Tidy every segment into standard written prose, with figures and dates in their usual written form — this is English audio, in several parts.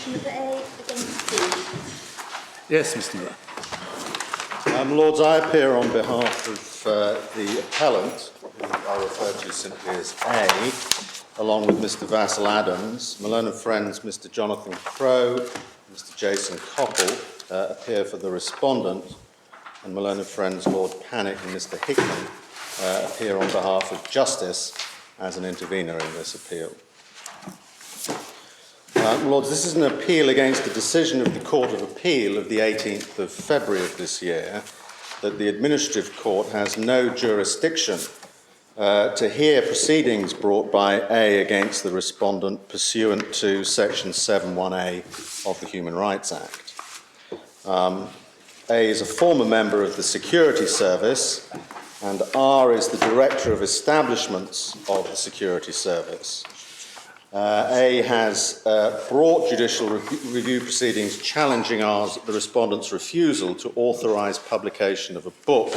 motion of A against B. Yes, Mr. Miller. Lords, I appear on behalf of the appellant, who I refer to simply as A, along with Mr. Vassal Adams, Malone and Friends, Mr. Jonathan Crowe, Mr. Jason Coppell appear for the respondent, and Malone and Friends, Lord Panic and Mr. Hickman appear on behalf of Justice as an intervener in this appeal. Lords, this is an appeal against the decision of the Court of Appeal of the 18th of February of this year that the Administrative Court has no jurisdiction to hear proceedings brought by A against the respondent pursuant to Section 7(1)A of the Human Rights Act. A is a former member of the Security Service, and R is the Director of Establishments of the Security Service. A has brought judicial review proceedings challenging the respondent's refusal to authorise publication of a book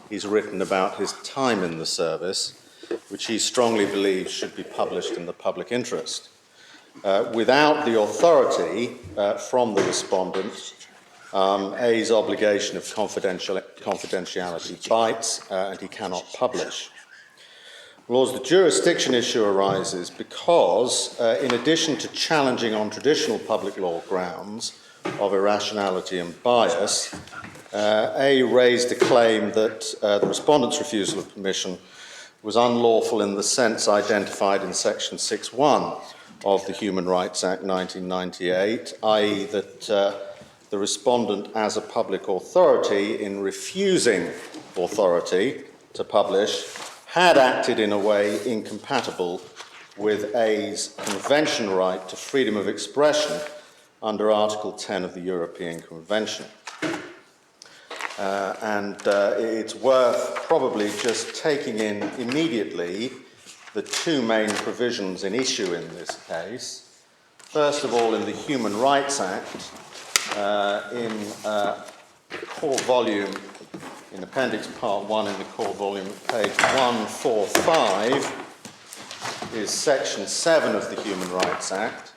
he's written about his time in the service, which he strongly believes should be published in the public interest. Without the authority from the respondent, A's obligation of confidentiality bites, and he cannot publish. Lords, the jurisdiction issue arises because, in addition to challenging on traditional public law grounds of irrationality and bias, A raised a claim that the respondent's refusal of permission was unlawful in the sense identified in Section 6(1) of the Human Rights Act 1998, i.e. that the respondent, as a public authority, in refusing authority to publish, had acted in a way incompatible with A's convention right to freedom of expression under Article 10 of the European Convention. It's worth probably just taking in immediately the two main provisions in issue in this case. First of all, in the Human Rights Act, in core volume, in Appendix Part 1 in the core volume, page 145, is Section 7 of the Human Rights Act.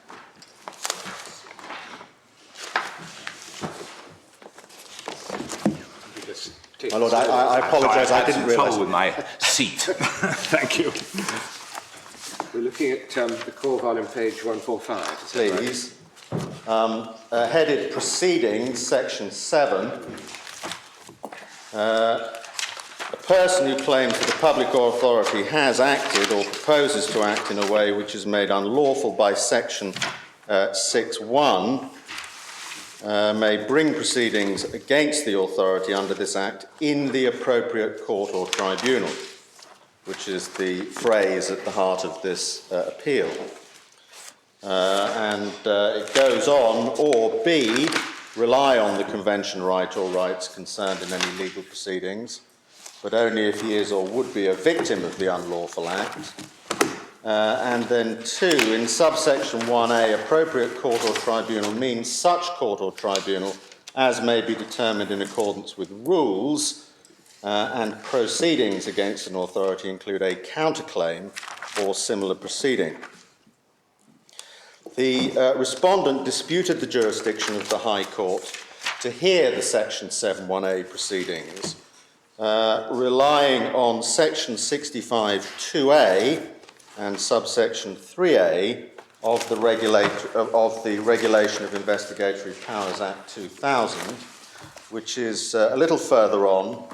My Lord, I apologise, I didn't realise. Trouble with my seat. Thank you. We're looking at the core volume, page 145. Please. Headed Proceedings, Section 7. A person who claims that a public authority has acted or proposes to act in a way which is made unlawful by Section 6(1) may bring proceedings against the authority under this Act in the appropriate court or tribunal, which is the phrase at the heart of this appeal. It goes on, or B, rely on the convention right or rights concerned in any legal proceedings, but only if he is or would be a victim of the unlawful act. And then 2, in subsection 1A, appropriate court or tribunal means such court or tribunal as may be determined in accordance with rules, and proceedings against an authority include a counterclaim or similar proceeding. The respondent disputed the jurisdiction of the High Court to hear the Section 7(1)A proceedings, relying on Section 65(2)A and subsection 3A of the Regulation of Investigatory Powers Act 2000, which is a little further on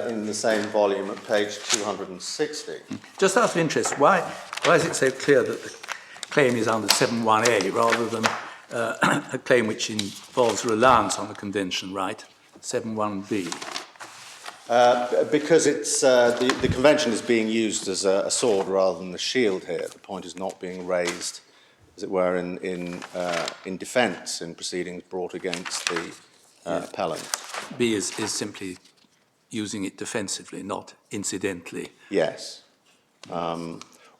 in the same volume at page 260. Just out of interest, why is it so clear that the claim is under 7(1)A rather than a claim which involves reliance on the convention right, 7(1)B? Because it's the convention is being used as a sword rather than a shield here. The point is not being raised, as it were, in defence in proceedings brought against the appellant. B is simply using it defensively, not incidentally. Yes.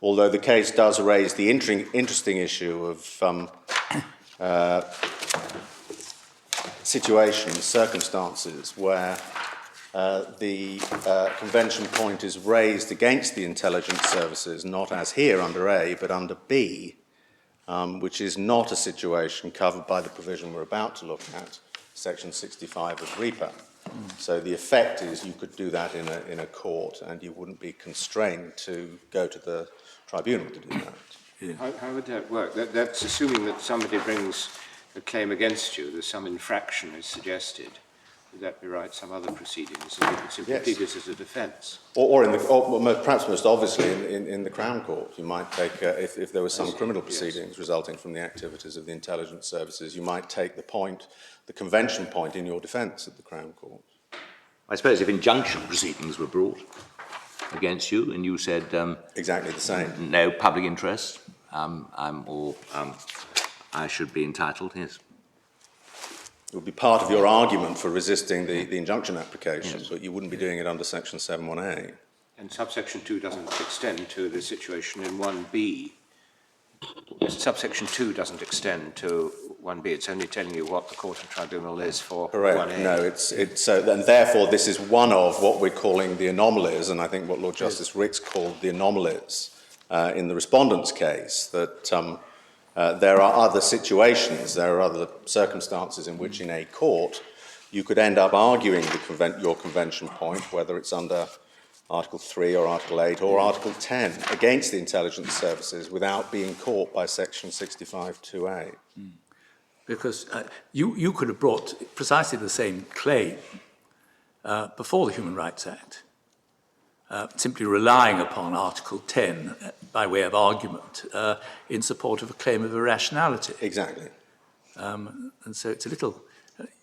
Although the case does raise the interesting issue of situations, circumstances where the convention point is raised against the intelligence services, not as here under A, but under B, which is not a situation covered by the provision we're about to look at, Section 65 of REPA. So the effect is you could do that in a court and you wouldn't be constrained to go to the tribunal to do that. Yeah. How would that work? That's assuming that somebody brings a claim against you, that some infraction is suggested. Would that be right? Some other proceedings, and you could simply plead this as a defence? Or perhaps most obviously in the Crown Court. You might take, if there was some criminal proceedings resulting from the activities of the intelligence services, you might take the convention point in your defence at the Crown Court. I suppose if injunction proceedings were brought against you and you said... exactly the same. No public interest, I should be entitled, yes. It would be part of your argument for resisting the injunction application, yes. but you wouldn't be doing it under Section 7(1)(a). And subsection 2 doesn't extend to the situation in 1B. Subsection 2 doesn't extend to 1B. It's only telling you what the court of tribunal is for Correct. 1A. No, and therefore this is one of what we're calling the anomalies, and I think what Lord Justice Ricks called the anomalies in the Respondent's case, that there are other situations, there are other circumstances in which in a court you could end up arguing your convention point, whether it's under Article 3 or Article 8 or Article 10, against the intelligence services without being caught by Section 65(2)(a). Because you could have brought precisely the same claim before the Human Rights Act, simply relying upon Article 10 by way of argument in support of a claim of irrationality. Exactly. And so it's a little...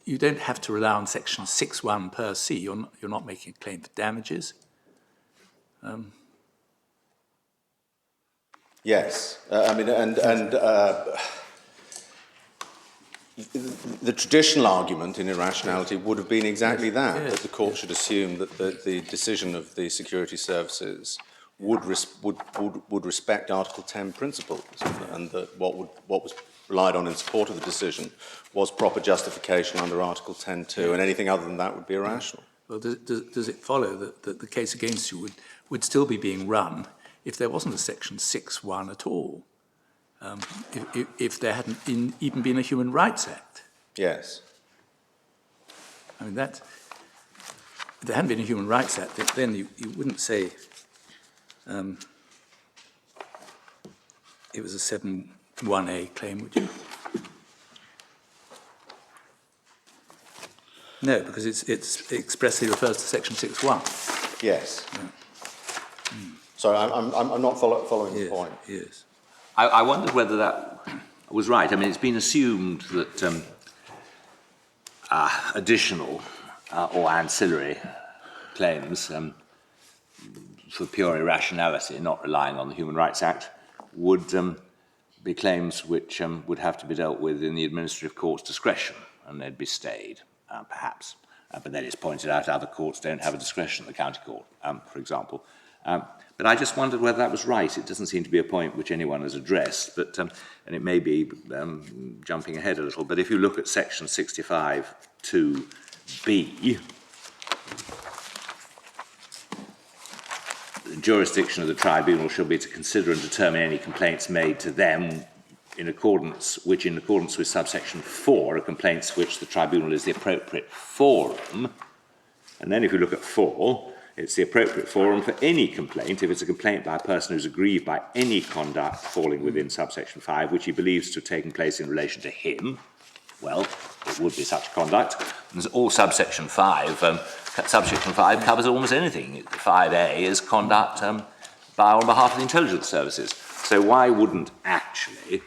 you don't have to rely on Section 6(1) per se. You're not making a claim for damages. Yes. The traditional argument in irrationality would have been exactly that, yes, that the court should assume that the decision of the security services would respect Article 10 principles, and that what was relied on in support of the decision was proper justification under Article 10(2), and anything other than that would be irrational. Well, does it follow that the case against you would still be being run if there wasn't a Section 6(1) at all? If there hadn't even been a Human Rights Act? Yes. I mean, if there hadn't been a Human Rights Act, then you wouldn't say it was a 7(1)(a) claim, would you? No, because it expressly refers to Section 6(1). Yes. Yeah. Sorry, I'm not following the point. Yes. I wondered whether that was right. I mean, it's been assumed that additional or ancillary claims for pure irrationality, not relying on the Human Rights Act, would be claims which would have to be dealt with in the administrative court's discretion, and they'd be stayed, perhaps. But then it's pointed out other courts don't have a discretion, the county court, for example. But I just wondered whether that was right. It doesn't seem to be a point which anyone has addressed, but, and it may be jumping ahead a little, but if you look at Section 65(2)(b), the jurisdiction of the tribunal shall be to consider and determine any complaints made to them in accordance with subsection 4 are complaints which the tribunal is the appropriate forum. And then if you look at 4, it's the appropriate forum for any complaint if it's a complaint by a person who's aggrieved by any conduct falling within subsection 5 which he believes to have taken place in relation to him. Well, it would be such conduct. And all subsection 5 covers almost anything. 5(a) is conduct on behalf of the intelligence services. So why wouldn't actually,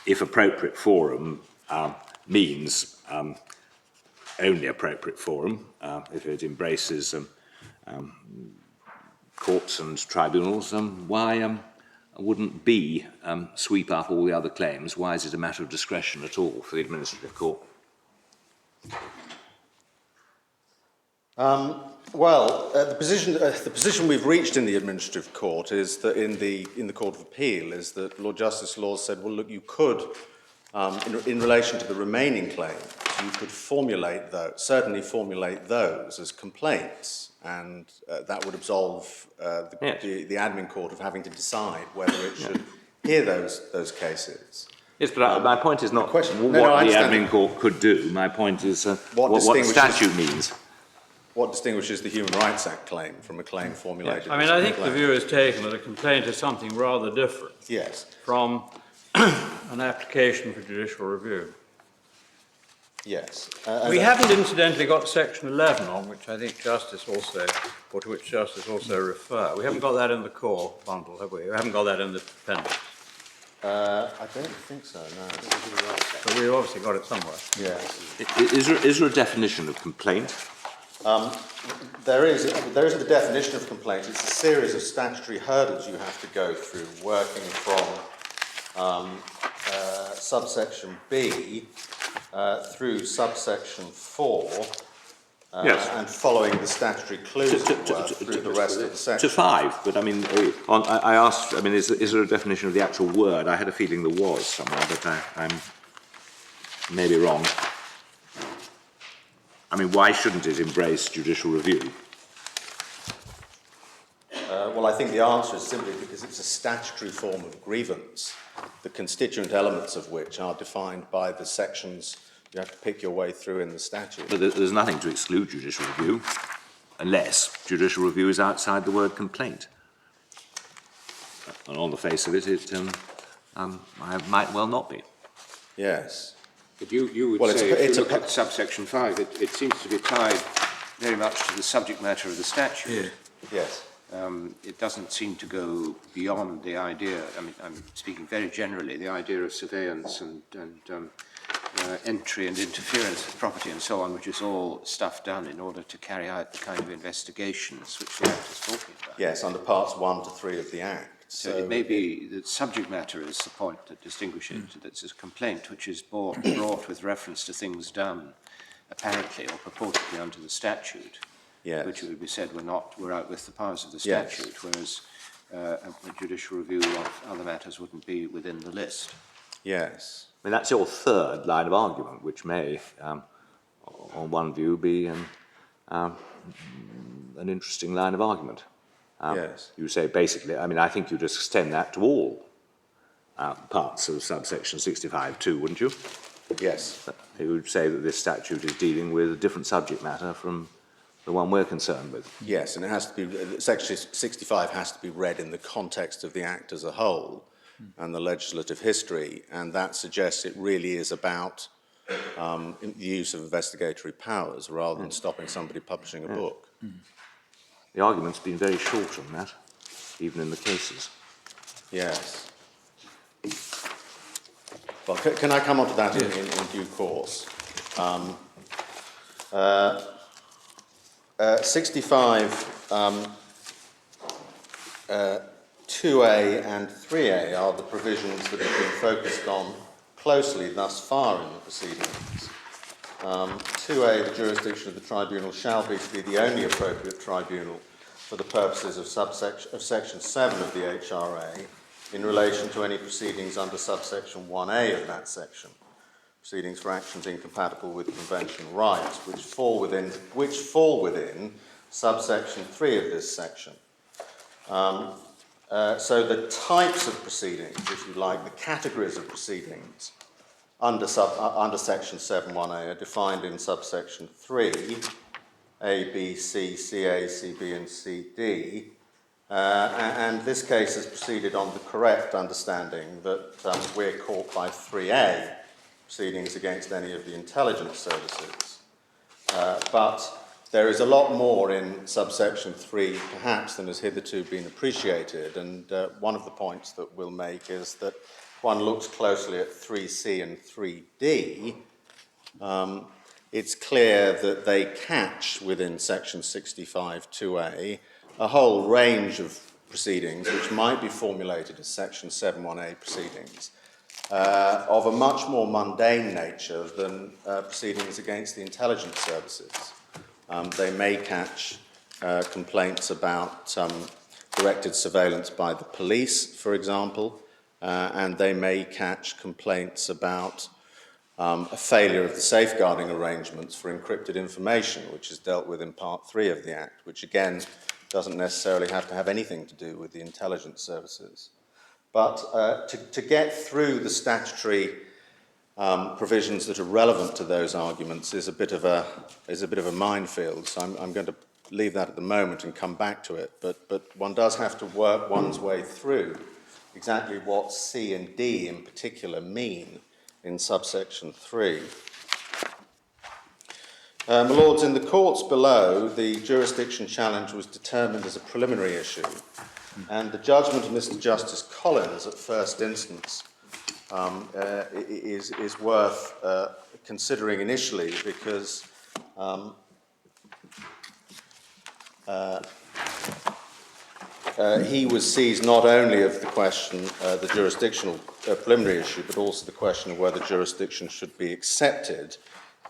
if appropriate forum means only appropriate forum, if it embraces courts and tribunals, why wouldn't B sweep up all the other claims? Why is it a matter of discretion at all for the administrative court? The position we've reached in the administrative court is that in the Court of Appeal is that Lord Justice Laws said, well, look, you could, in relation to the remaining claims, you could certainly formulate those as complaints, and that would absolve the admin court of having to decide whether it should hear those cases. Yes, but my point is not question- what no, I the understand. admin court could do. My point is what the distinguishes- statute means. What distinguishes the Human Rights Act claim from a claim formulated? I mean, as a I think the complaint? view is taken that a complaint is something rather different Yes, from an application for judicial review. yes. We haven't incidentally got section 11 on which I think Justice also, or to which Justice also refer. We haven't got that in the core bundle, have we? We haven't got that in the appendix. I don't think so, no. But we've obviously got it somewhere. Yes. Is there a definition of complaint? There isn't the definition of complaint. It's a series of statutory hurdles you have to go through, working from subsection B through subsection 4, Yes. and following the statutory clues through the rest of the section. To 5, but I mean, I asked, I mean, is there a definition of the actual word? I had a feeling there was somewhere, but I'm maybe wrong. I mean, why shouldn't it embrace judicial review? Well, I think the answer is simply because it's a statutory form of grievance, the constituent elements of which are defined by the sections you have to pick your way through in the statute. But there's nothing to exclude judicial review, unless judicial review is outside the word complaint. And on the face of it, it might well not be. Yes. But you would Well, say, it's if you a- look at subsection 5, it seems to be tied very much to the subject matter of the statute. Yes. It doesn't seem to go beyond the idea, I mean, I'm speaking very generally, the idea of surveillance and entry and interference with property and so on, which is all stuff done in order to carry out the kind of investigations which the Act is talking about. Yes, under parts 1 to 3 of the Act. So it may be that subject matter is the point that distinguishes it. That's a complaint which is brought with reference to things done, apparently or purportedly under the statute, Yes. which it would be said were out with the powers of the Yes. statute, whereas a judicial review of other matters wouldn't be within the list. Yes. I mean, that's your third line of argument, which may, on one view, be an interesting line of argument. Yes. You say basically, I mean, I think you'd extend that to all parts of subsection 65(2), wouldn't you? Yes. You would say that this statute is dealing with a different subject matter from the one we're concerned with. Yes, and it has to be, section 65 has to be read in the context of the Act as a whole and the legislative history, and that suggests it really is about the use of investigatory powers rather than stopping somebody publishing a book. The argument's been very short on that, even in the cases. Yes. Well, can I come on to that in due course? 65 2A and 3A are the provisions that have been focused on closely thus far in the proceedings. 2A, the jurisdiction of the tribunal shall be to be the only appropriate tribunal for the purposes of section 7 of the HRA in relation to any proceedings under subsection 1A of that section, proceedings for actions incompatible with convention rights, which fall within subsection 3 of this section. So the types of proceedings, if you like, the categories of proceedings under section 7.1a are defined in subsection 3, A, B, C, CA, CB and CD. And this case has proceeded on the correct understanding that we're caught by 3A, proceedings against any of the intelligence services. But there is a lot more in subsection 3, perhaps, than has hitherto been appreciated, and one of the points that we'll make is that if one looks closely at 3C and 3D, it's clear that they catch within section 65 2A a whole range of proceedings which might be formulated as section 7.1a proceedings of a much more mundane nature than proceedings against the intelligence services. They may catch complaints about directed surveillance by the police, for example, and they may catch complaints about a failure of the safeguarding arrangements for encrypted information, which is dealt with in Part 3 of the Act, which again doesn't necessarily have to have anything to do with the intelligence services. But to get through the statutory provisions that are relevant to those arguments is a bit of a minefield. So I'm going to leave that at the moment and come back to it. But one does have to work one's way through exactly what C and D in particular mean in subsection 3. My Lords, in the courts below, the jurisdiction challenge was determined as a preliminary issue, and the judgment of Mr. Justice Collins at first instance is worth considering initially, because he was seized not only of the question, the jurisdictional preliminary issue, but also the question of whether jurisdiction should be accepted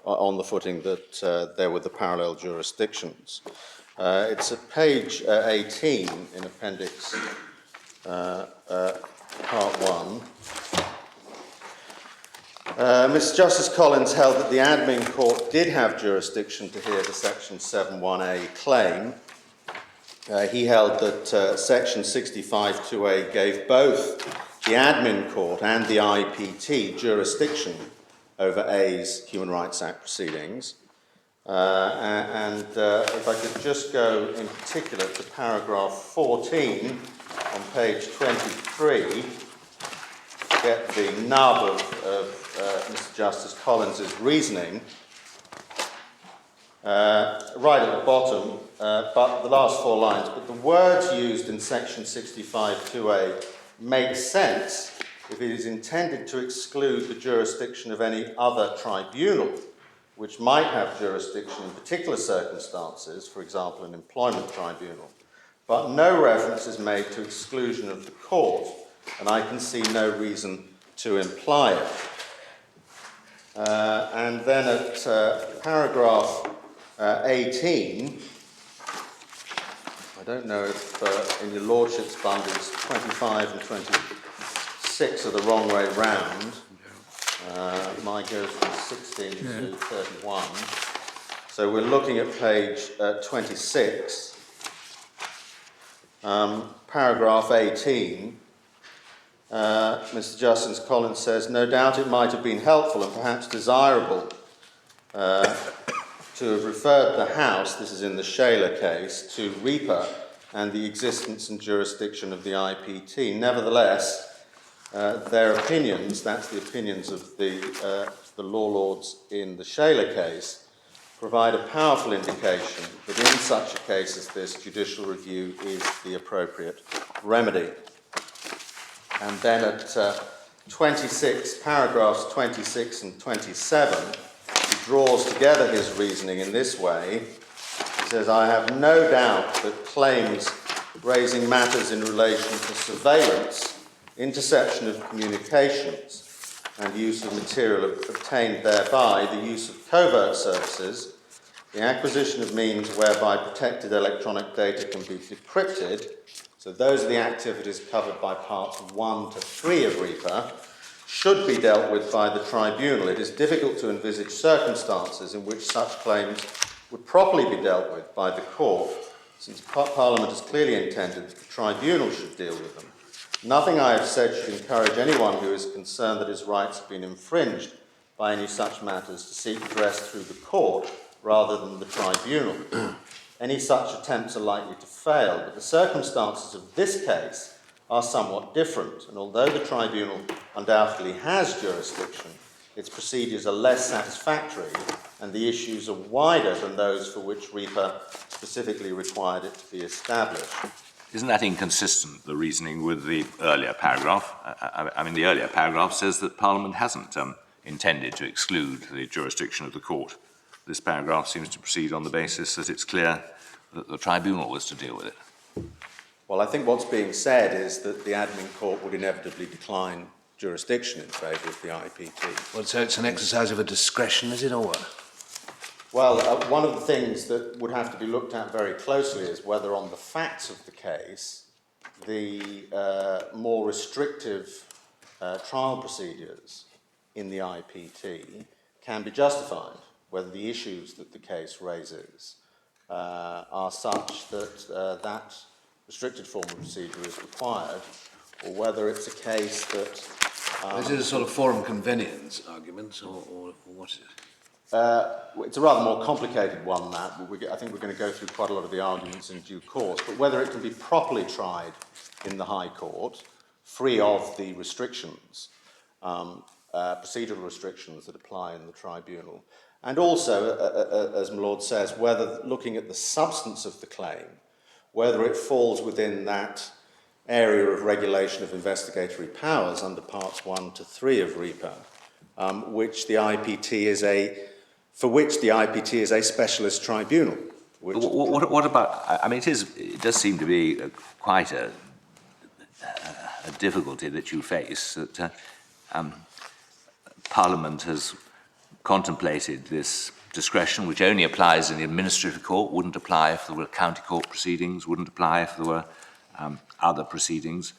on the footing that there were the parallel jurisdictions. It's at page 18 in Appendix Part 1. Mr. Justice Collins held that the admin court did have jurisdiction to hear the Section 7.1a claim. He held that Section 65.2a gave both the admin court and the IPT jurisdiction over A's Human Rights Act proceedings. If I could just go in particular to paragraph 14 on page 23, get the nub of Mr. Justice Collins's reasoning. Right at the bottom, but the last 4 lines, but the words used in section 65.2a make sense if it is intended to exclude the jurisdiction of any other tribunal which might have jurisdiction in particular circumstances, for example an employment tribunal, but no reference is made to exclusion of the court, and I can see no reason to imply it. And then at paragraph 18, I don't know if in your Lordship's bundles 25 and 26 are the wrong way round. Mine goes from 16 to 31. So we're looking at page 26, paragraph 18. Mr. Justice Collins says, no doubt it might have been helpful and perhaps desirable to have referred the House, this is in the Shaler case, to REPA and the existence and jurisdiction of the IPT. Nevertheless, their opinions, that's the opinions of the law lords in the Shaler case, provide a powerful indication that in such a case as this, judicial review is the appropriate remedy. And then at 26, paragraphs 26 and 27, he draws together his reasoning in this way. He says, I have no doubt that claims raising matters in relation to surveillance, interception of communications, and use of material obtained thereby, the use of covert services, the acquisition of means whereby protected electronic data can be decrypted. So those are the activities covered by parts 1 to 3 of REPA, should be dealt with by the tribunal. It is difficult to envisage circumstances in which such claims would properly be dealt with by the court, since Parliament has clearly intended that the tribunal should deal with them. Nothing I have said should encourage anyone who is concerned that his rights have been infringed by any such matters to seek redress through the court rather than the tribunal. Any such attempts are likely to fail, but the circumstances of this case are somewhat different, and although the tribunal undoubtedly has jurisdiction, its procedures are less satisfactory and the issues are wider than those for which REPA specifically required it to be established. Isn't that inconsistent, the reasoning, with the earlier paragraph? I mean, the earlier paragraph says that Parliament hasn't intended to exclude the jurisdiction of the court. This paragraph seems to proceed on the basis that it's clear that the tribunal is to deal with it. Well, I think what's being said is that the admin court would inevitably decline jurisdiction in favour of the IPT. Well, so it's an exercise of a discretion, is it, or what? Well, one of the things that would have to be looked at very closely is whether on the facts of the case, the more restrictive trial procedures in the IPT can be justified, whether the issues that the case raises are such that that restricted form of procedure is required, or whether it's a case that... Is it a sort of forum convenience argument, or what is it? It's a rather more complicated one, that, but I think we're going to go through quite a lot of the arguments in due course, but whether it can be properly tried in the High Court, free of the restrictions, procedural restrictions that apply in the tribunal, and also, as my Lord says, whether, looking at the substance of the claim, whether it falls within that area of regulation of investigatory powers under Parts 1 to 3 of REPA, for which the IPT is a specialist tribunal. What about, I mean, it does seem to be quite a difficulty that you face, that Parliament has contemplated this discretion, which only applies in the administrative court, wouldn't apply if there were county court proceedings, wouldn't apply if there were other proceedings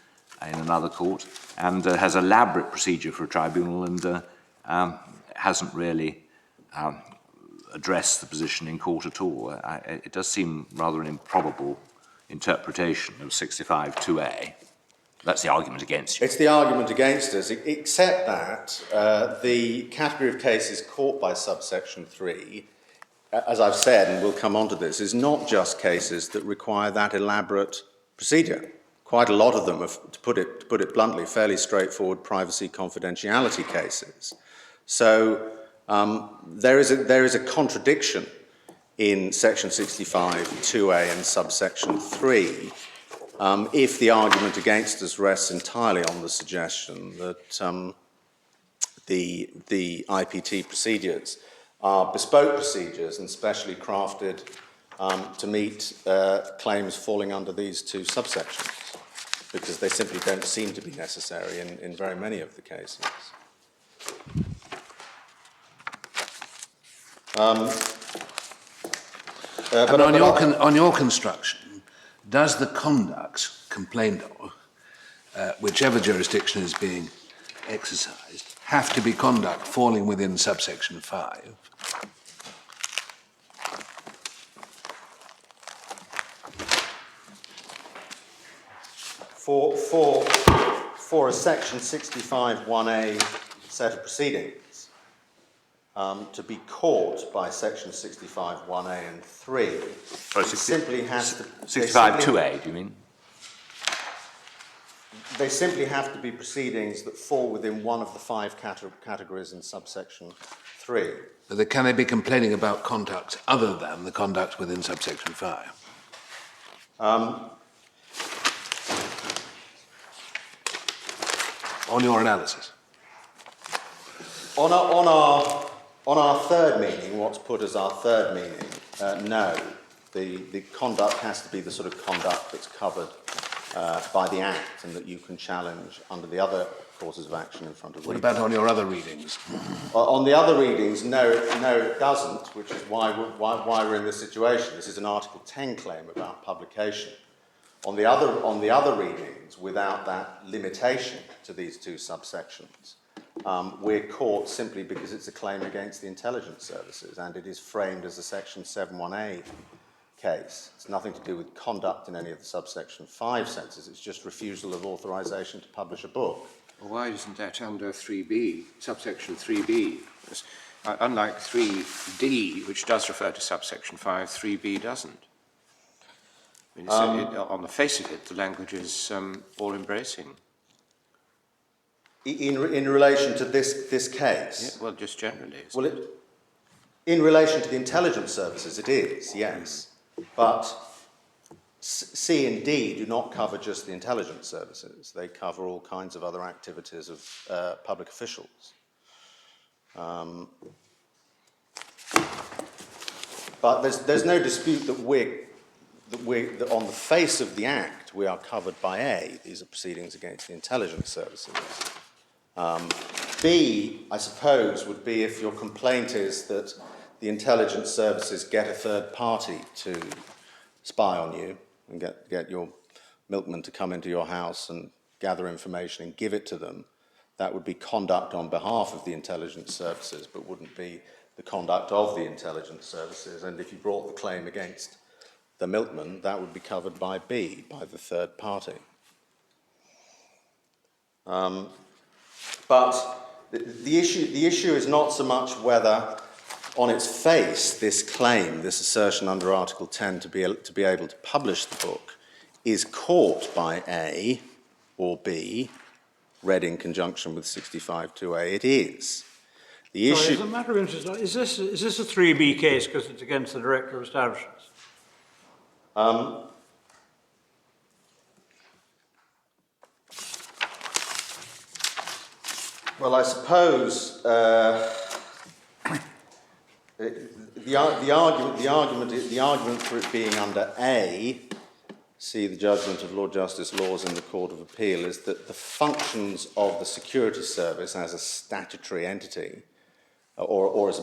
in another court, and has an elaborate procedure for a tribunal, and hasn't really addressed the position in court at all. It does seem rather an improbable interpretation of 65(2)A. That's the argument against you. It's the argument against us, except that the category of cases caught by subsection 3, as I've said, and we'll come on to this, is not just cases that require that elaborate procedure. Quite a lot of them are, to put it bluntly, fairly straightforward privacy confidentiality cases. So there is a contradiction in section 65(2)A and subsection 3 if the argument against us rests entirely on the suggestion that the IPT procedures are bespoke procedures and specially crafted to meet claims falling under these two subsections, because they simply don't seem to be necessary in very many of the cases. But on your construction, does the conduct complained of, whichever jurisdiction is being exercised, have to be conduct falling within subsection 5? For a section 65(1)A set of proceedings to be caught by section 65(1)A and 3, it simply has to... 65(2)A, do you mean? They simply have to be proceedings that fall within one of the 5 categories in subsection 3. But can they be complaining about conduct other than the conduct within subsection 5? On your analysis? On our third meaning, what's put as our third meaning, no. The conduct has to be the sort of conduct that's covered by the Act and that you can challenge under the other courses of action in front of What about on your other readings? On the other readings, no, it doesn't, which is why we're in this situation. This is an Article 10 claim about publication. On the other readings, without that limitation to these two subsections, we're caught simply because it's a claim against the intelligence services, and it is framed as a section 7(1)A case. It's nothing to do with conduct in any of the subsection 5 senses. It's just refusal of authorisation to publish a book. Well, why isn't that under 3B, subsection 3B? Because, unlike 3D, which does refer to subsection 5, 3B doesn't. I mean, on the face of it, the language is all-embracing. In relation to this case? Yeah, well, just generally. Well, in relation to the intelligence services, it is, yes. But C and D do not cover just the intelligence services. They cover all kinds of other activities of public officials. But there's no dispute that on the face of the Act, we are covered by A. These are proceedings against the intelligence services. B, I suppose, would be if your complaint is that the intelligence services get a third party to spy on you and get your milkman to come into your house and gather information and give it to them. That would be conduct on behalf of the intelligence services, but wouldn't be the conduct of the intelligence services. And if you brought the claim against the milkman, that would be covered by B, by the third party. But the issue is not so much whether, on its face, this claim, this assertion under Article 10 to be able to publish the book is caught by A or B, read in conjunction with 65(2)A. It is. The Sorry, issue. as a matter of interest, is this a 3B case because it's against the Director of Establishments? Well, I suppose the argument for it being under A, see the judgment of Lord Justice Laws in the Court of Appeal, is that the functions of the security service as a statutory entity or as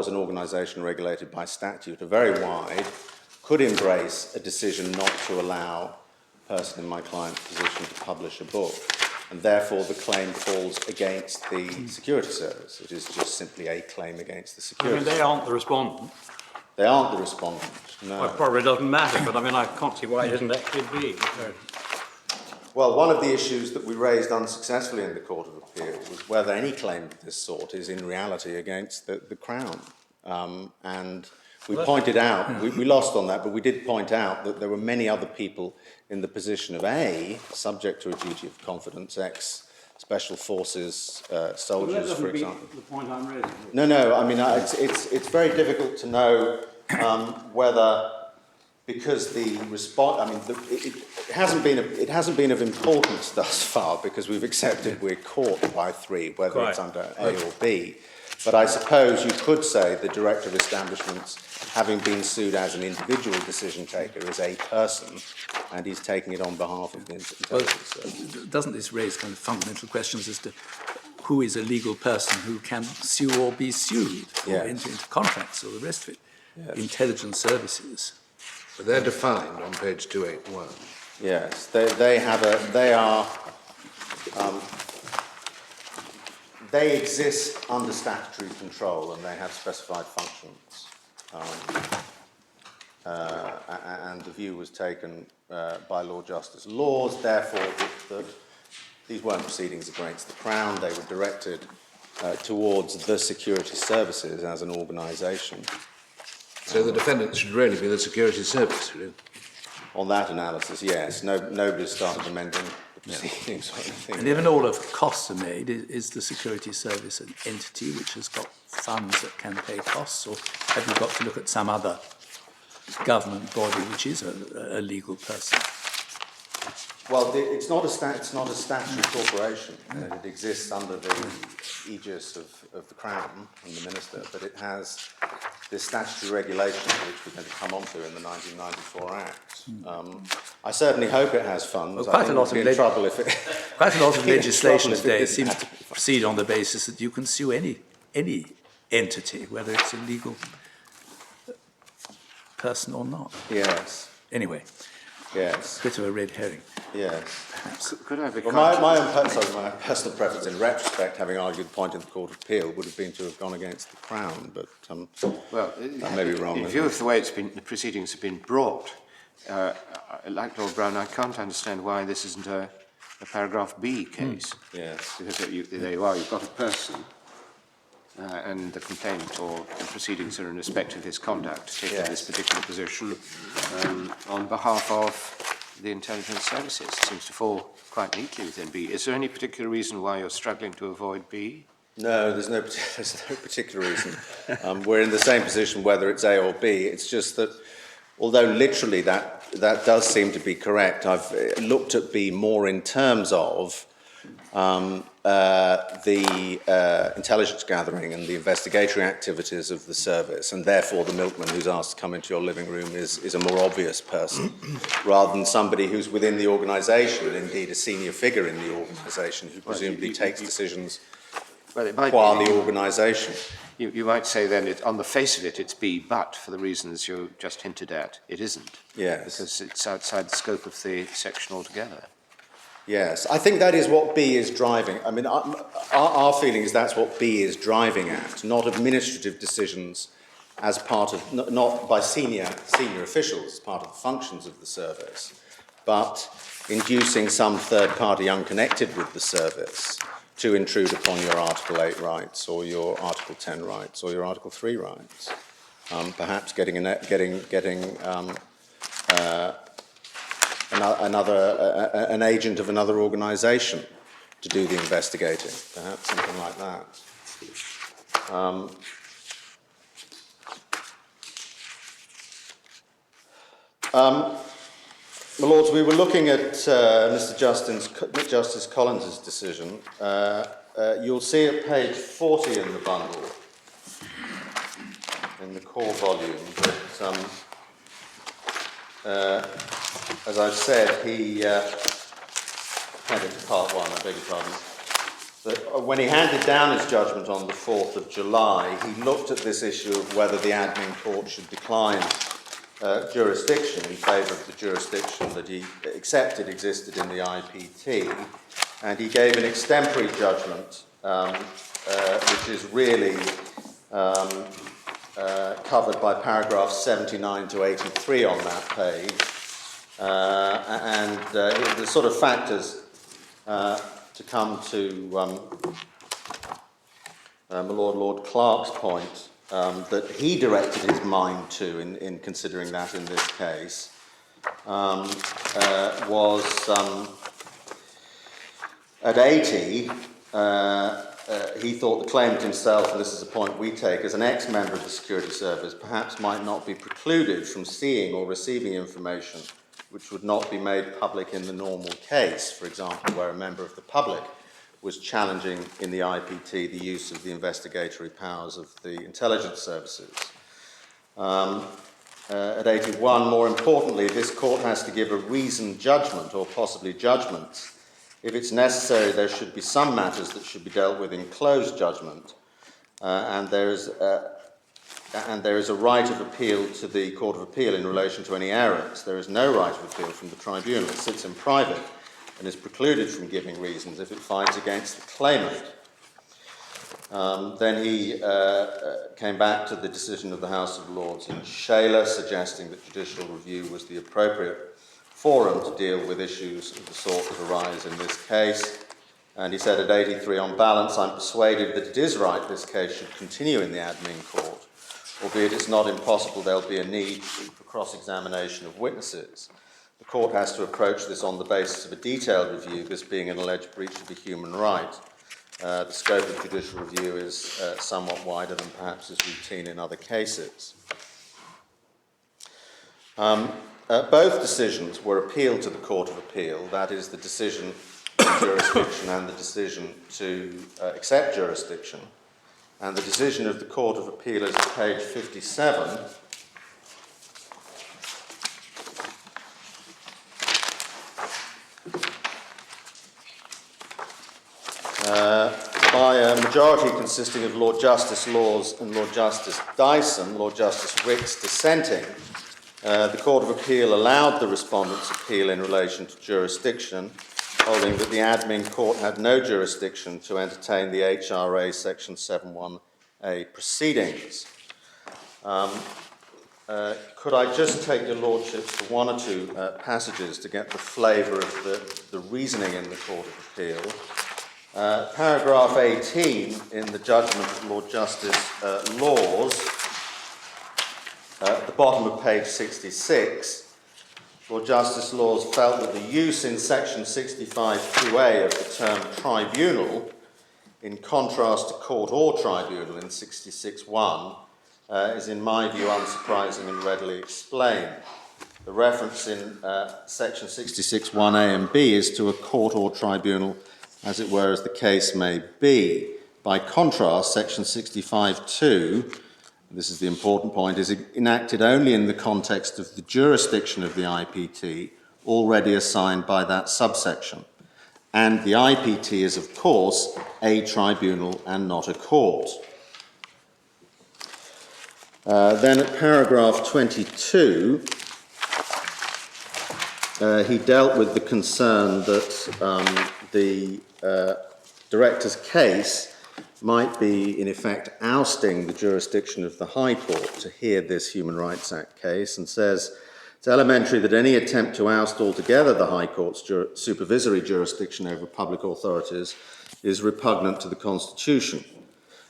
an organisation regulated by statute are very wide, could embrace a decision not to allow a person in my client's position to publish a book, and therefore the claim falls against the security service. It is just simply a claim against the security service. They aren't the respondent. They aren't the respondent, no. Well, it probably doesn't matter, but I can't see why it isn't actually B. Well, one of the issues that we raised unsuccessfully in the Court of Appeal was whether any claim of this sort is in reality against the Crown. And we pointed out, we lost on that, but we did point out that there were many other people in the position of A, subject to a duty of confidence, ex-special forces soldiers, for example. The point I'm raising. No, it's very difficult to know whether, because the response, it hasn't been of importance thus far because we've accepted we're caught by 3, whether it's under A or B. But I suppose you could say the Director of Establishments, having been sued as an individual decision taker, is a person, and he's taking it on behalf of the intelligence service. Doesn't this raise kind of fundamental questions as to who is a legal person who can sue or be sued, or enter into contracts or the rest of it? Yes. Intelligence services. But they're defined on page 281. Yes, they exist under statutory control and they have specified functions. And the view was taken by Lord Justice Laws, therefore, that these weren't proceedings against the Crown, they were directed towards the security services as an organisation. So the defendant should really be the security service, really? On that analysis, yes. Nobody started amending the proceedings or anything. And even all of costs are made, is the security service an entity which has got funds that can pay costs, or have you got to look at some other government body which is a legal person? Well, it's not a statutory corporation. It exists under the aegis of the Crown and the Minister, but it has this statutory regulation which we're going to come on to in the 1994 Act. I certainly hope it has funds. Well, quite a lot of legislation today seems to proceed on the basis that you can sue any entity, whether it's a legal person or not. Yes. Anyway. Yes. Bit of a red herring. Yes. Perhaps. Could I be my personal preference, in retrospect, having argued the point in the Court of Appeal, would have been to have gone against the Crown, but that may be wrong. In view of the way the proceedings have been brought, like Lord Brown, I can't understand why this isn't a paragraph B case. Yes. Because there you are, you've got a person, and the complaint or the proceedings are in respect of his conduct, taking this particular position on behalf of the intelligence services. It seems to fall quite neatly within B. Is there any particular reason why you're struggling to avoid B? No, there's no particular reason. We're in the same position whether it's A or B. It's just that, although literally that does seem to be correct, I've looked at B more in terms of the intelligence gathering and the investigatory activities of the service, and therefore the milkman who's asked to come into your living room is a more obvious person, rather than somebody who's within the organisation, and indeed a senior figure in the organisation who presumably takes decisions qua the organisation. You might say then, on the face of it, it's B, but for the reasons you just hinted at, it isn't. Yes. Because it's outside the scope of the section altogether. Yes, I think that is what B is driving. I mean, our feeling is that's what B is driving at, not administrative decisions as part of, not by senior officials as part of the functions of the service, but inducing some third party unconnected with the service to intrude upon your Article 8 rights or your Article 10 rights or your Article 3 rights. Perhaps getting an agent of another organisation to do the investigating, perhaps something like that. My Lords, we were looking at Mr. Justice Collins's decision. You'll see at page 40 in the bundle, in the core volume, that, as I've said, he handed to part one, I beg your pardon. That when he handed down his judgment on the 4th of July, he looked at this issue of whether the admin court should decline jurisdiction in favour of the jurisdiction that he accepted existed in the IPT, and he gave an extempore judgment, which is really covered by paragraphs 79 to 83 on that page, and the sort of factors to come to my Lord Clark's point that he directed his mind to in considering that in this case was at 80, he thought the claimant himself, and this is a point we take, as an ex-member of the security service, perhaps might not be precluded from seeing or receiving information which would not be made public in the normal case, for example, where a member of the public was challenging in the IPT the use of the investigatory powers of the intelligence services. At 81, more importantly, this court has to give a reasoned judgment, or possibly judgments. If it's necessary, there should be some matters that should be dealt with in closed judgment, and there is a right of appeal to the Court of Appeal in relation to any errors. There is no right of appeal from the tribunal. It sits in private and is precluded from giving reasons if it finds against the claimant. Then he came back to the decision of the House of Lords in Shaler, suggesting that judicial review was the appropriate forum to deal with issues of the sort that arise in this case. And he said at 83, on balance, I'm persuaded that it is right this case should continue in the admin court, albeit it's not impossible there'll be a need for cross-examination of witnesses. The court has to approach this on the basis of a detailed review, this being an alleged breach of a human right. The scope of judicial review is somewhat wider than perhaps is routine in other cases. Both decisions were appealed to the Court of Appeal, that is, the decision on jurisdiction and the decision to accept jurisdiction. And the decision of the Court of Appeal is at page 57. By a majority consisting of Lord Justice Laws and Lord Justice Dyson, Lord Justice Wicks dissenting, the Court of Appeal allowed the respondent's appeal in relation to jurisdiction, holding that the admin court had no jurisdiction to entertain the HRA Section 71A proceedings. Could I just take your lordships to one or two passages to get the flavour of the reasoning in the Court of Appeal? Paragraph 18 in the judgment of Lord Justice Laws, at the bottom of page 66, Lord Justice Laws felt that the use in section 65(2)(a) of the term tribunal, in contrast to court or tribunal in 66(1), is in my view unsurprising and readily explained. The reference in section 66(1)(a) and (b) is to a court or tribunal, as it were, as the case may be. By contrast, section 65(2), this is the important point, is enacted only in the context of the jurisdiction of the IPT already assigned by that subsection. And the IPT is, of course, a tribunal and not a court. Then at paragraph 22, he dealt with the concern that the director's case might be, in effect, ousting the jurisdiction of the High Court to hear this Human Rights Act case, and says, It's elementary that any attempt to oust altogether the High Court's supervisory jurisdiction over public authorities is repugnant to the Constitution.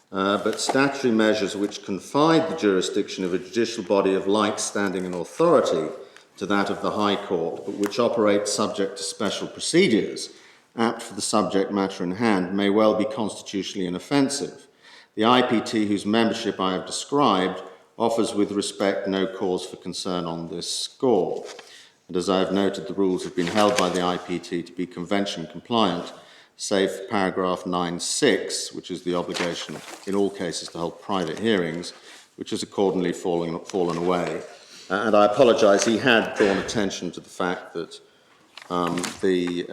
But statutory measures which confide the jurisdiction of a judicial body of like standing and authority to that of the High Court, but which operate subject to special procedures, apt for the subject matter in hand, may well be constitutionally inoffensive. The IPT, whose membership I have described, offers with respect no cause for concern on this score. And as I have noted, the rules have been held by the IPT to be convention compliant, save for paragraph 9.6, which is the obligation in all cases to hold private hearings, which has accordingly fallen away. And I apologise, he had drawn attention to the fact that the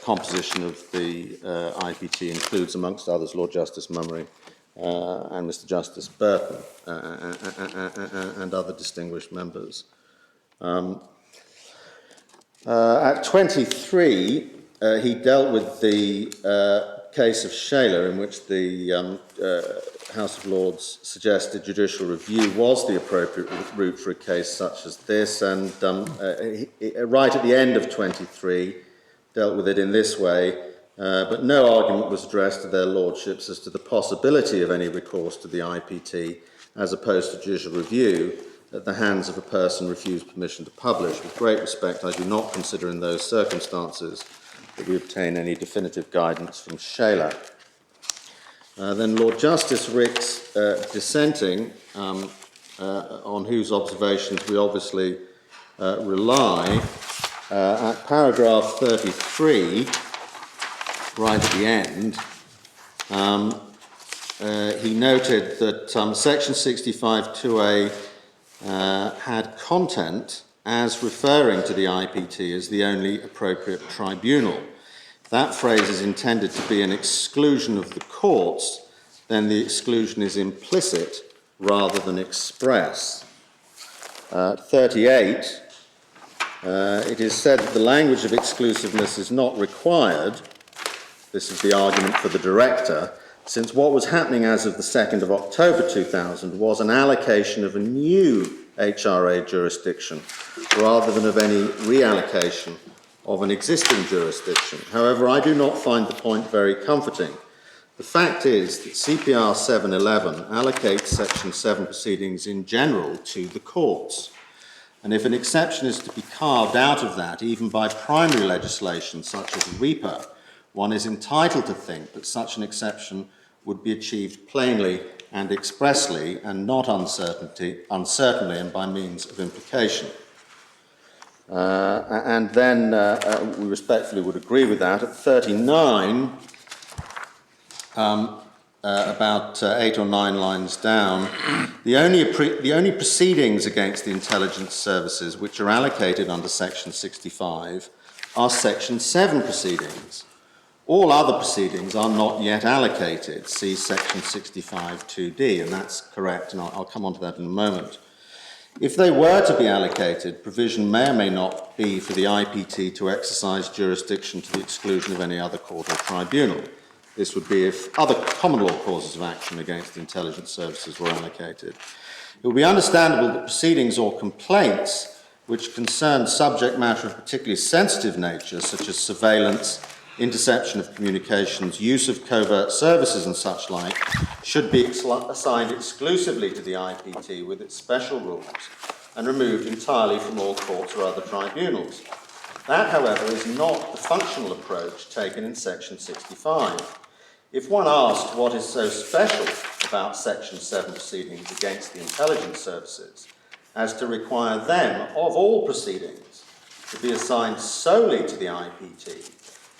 composition of the IPT includes, amongst others, Lord Justice Mummery and Mr. Justice Burton and other distinguished members. At 23, he dealt with the case of Shaler, in which the House of Lords suggested judicial review was the appropriate route for a case such as this, and right at the end of 23, dealt with it in this way, but no argument was addressed to their lordships as to the possibility of any recourse to the IPT as opposed to judicial review at the hands of a person refused permission to publish. With great respect, I do not consider in those circumstances that we obtain any definitive guidance from Shaler. Then Lord Justice Ricks dissenting, on whose observations we obviously rely, at paragraph 33, right at the end, he noted that section 65(2)(a) had content as referring to the IPT as the only appropriate tribunal. That phrase is intended to be an exclusion of the courts, then the exclusion is implicit rather than express. 38, it is said that the language of exclusiveness is not required. This is the argument for the director, since what was happening as of the 2nd of October 2000 was an allocation of a new HRA jurisdiction rather than of any reallocation of an existing jurisdiction. However, I do not find the point very comforting. The fact is that CPR 711 allocates Section 7 proceedings in general to the courts. And if an exception is to be carved out of that, even by primary legislation such as REPA, one is entitled to think that such an exception would be achieved plainly and expressly and not uncertainly and by means of implication. And then we respectfully would agree with that. At 39, about 8 or 9 lines down, the only proceedings against the intelligence services which are allocated under Section 65 are Section 7 proceedings. All other proceedings are not yet allocated. See Section 65(2)(d), and that's correct, and I'll come on to that in a moment. If they were to be allocated, provision may or may not be for the IPT to exercise jurisdiction to the exclusion of any other court or tribunal. This would be if other common law causes of action against the intelligence services were allocated. It would be understandable that proceedings or complaints which concern subject matter of particularly sensitive nature, such as surveillance, interception of communications, use of covert services and such like, should be assigned exclusively to the IPT with its special rules and removed entirely from all courts or other tribunals. That, however, is not the functional approach taken in Section 65. If one asked what is so special about Section 7 proceedings against the intelligence services as to require them, of all proceedings, to be assigned solely to the IPT,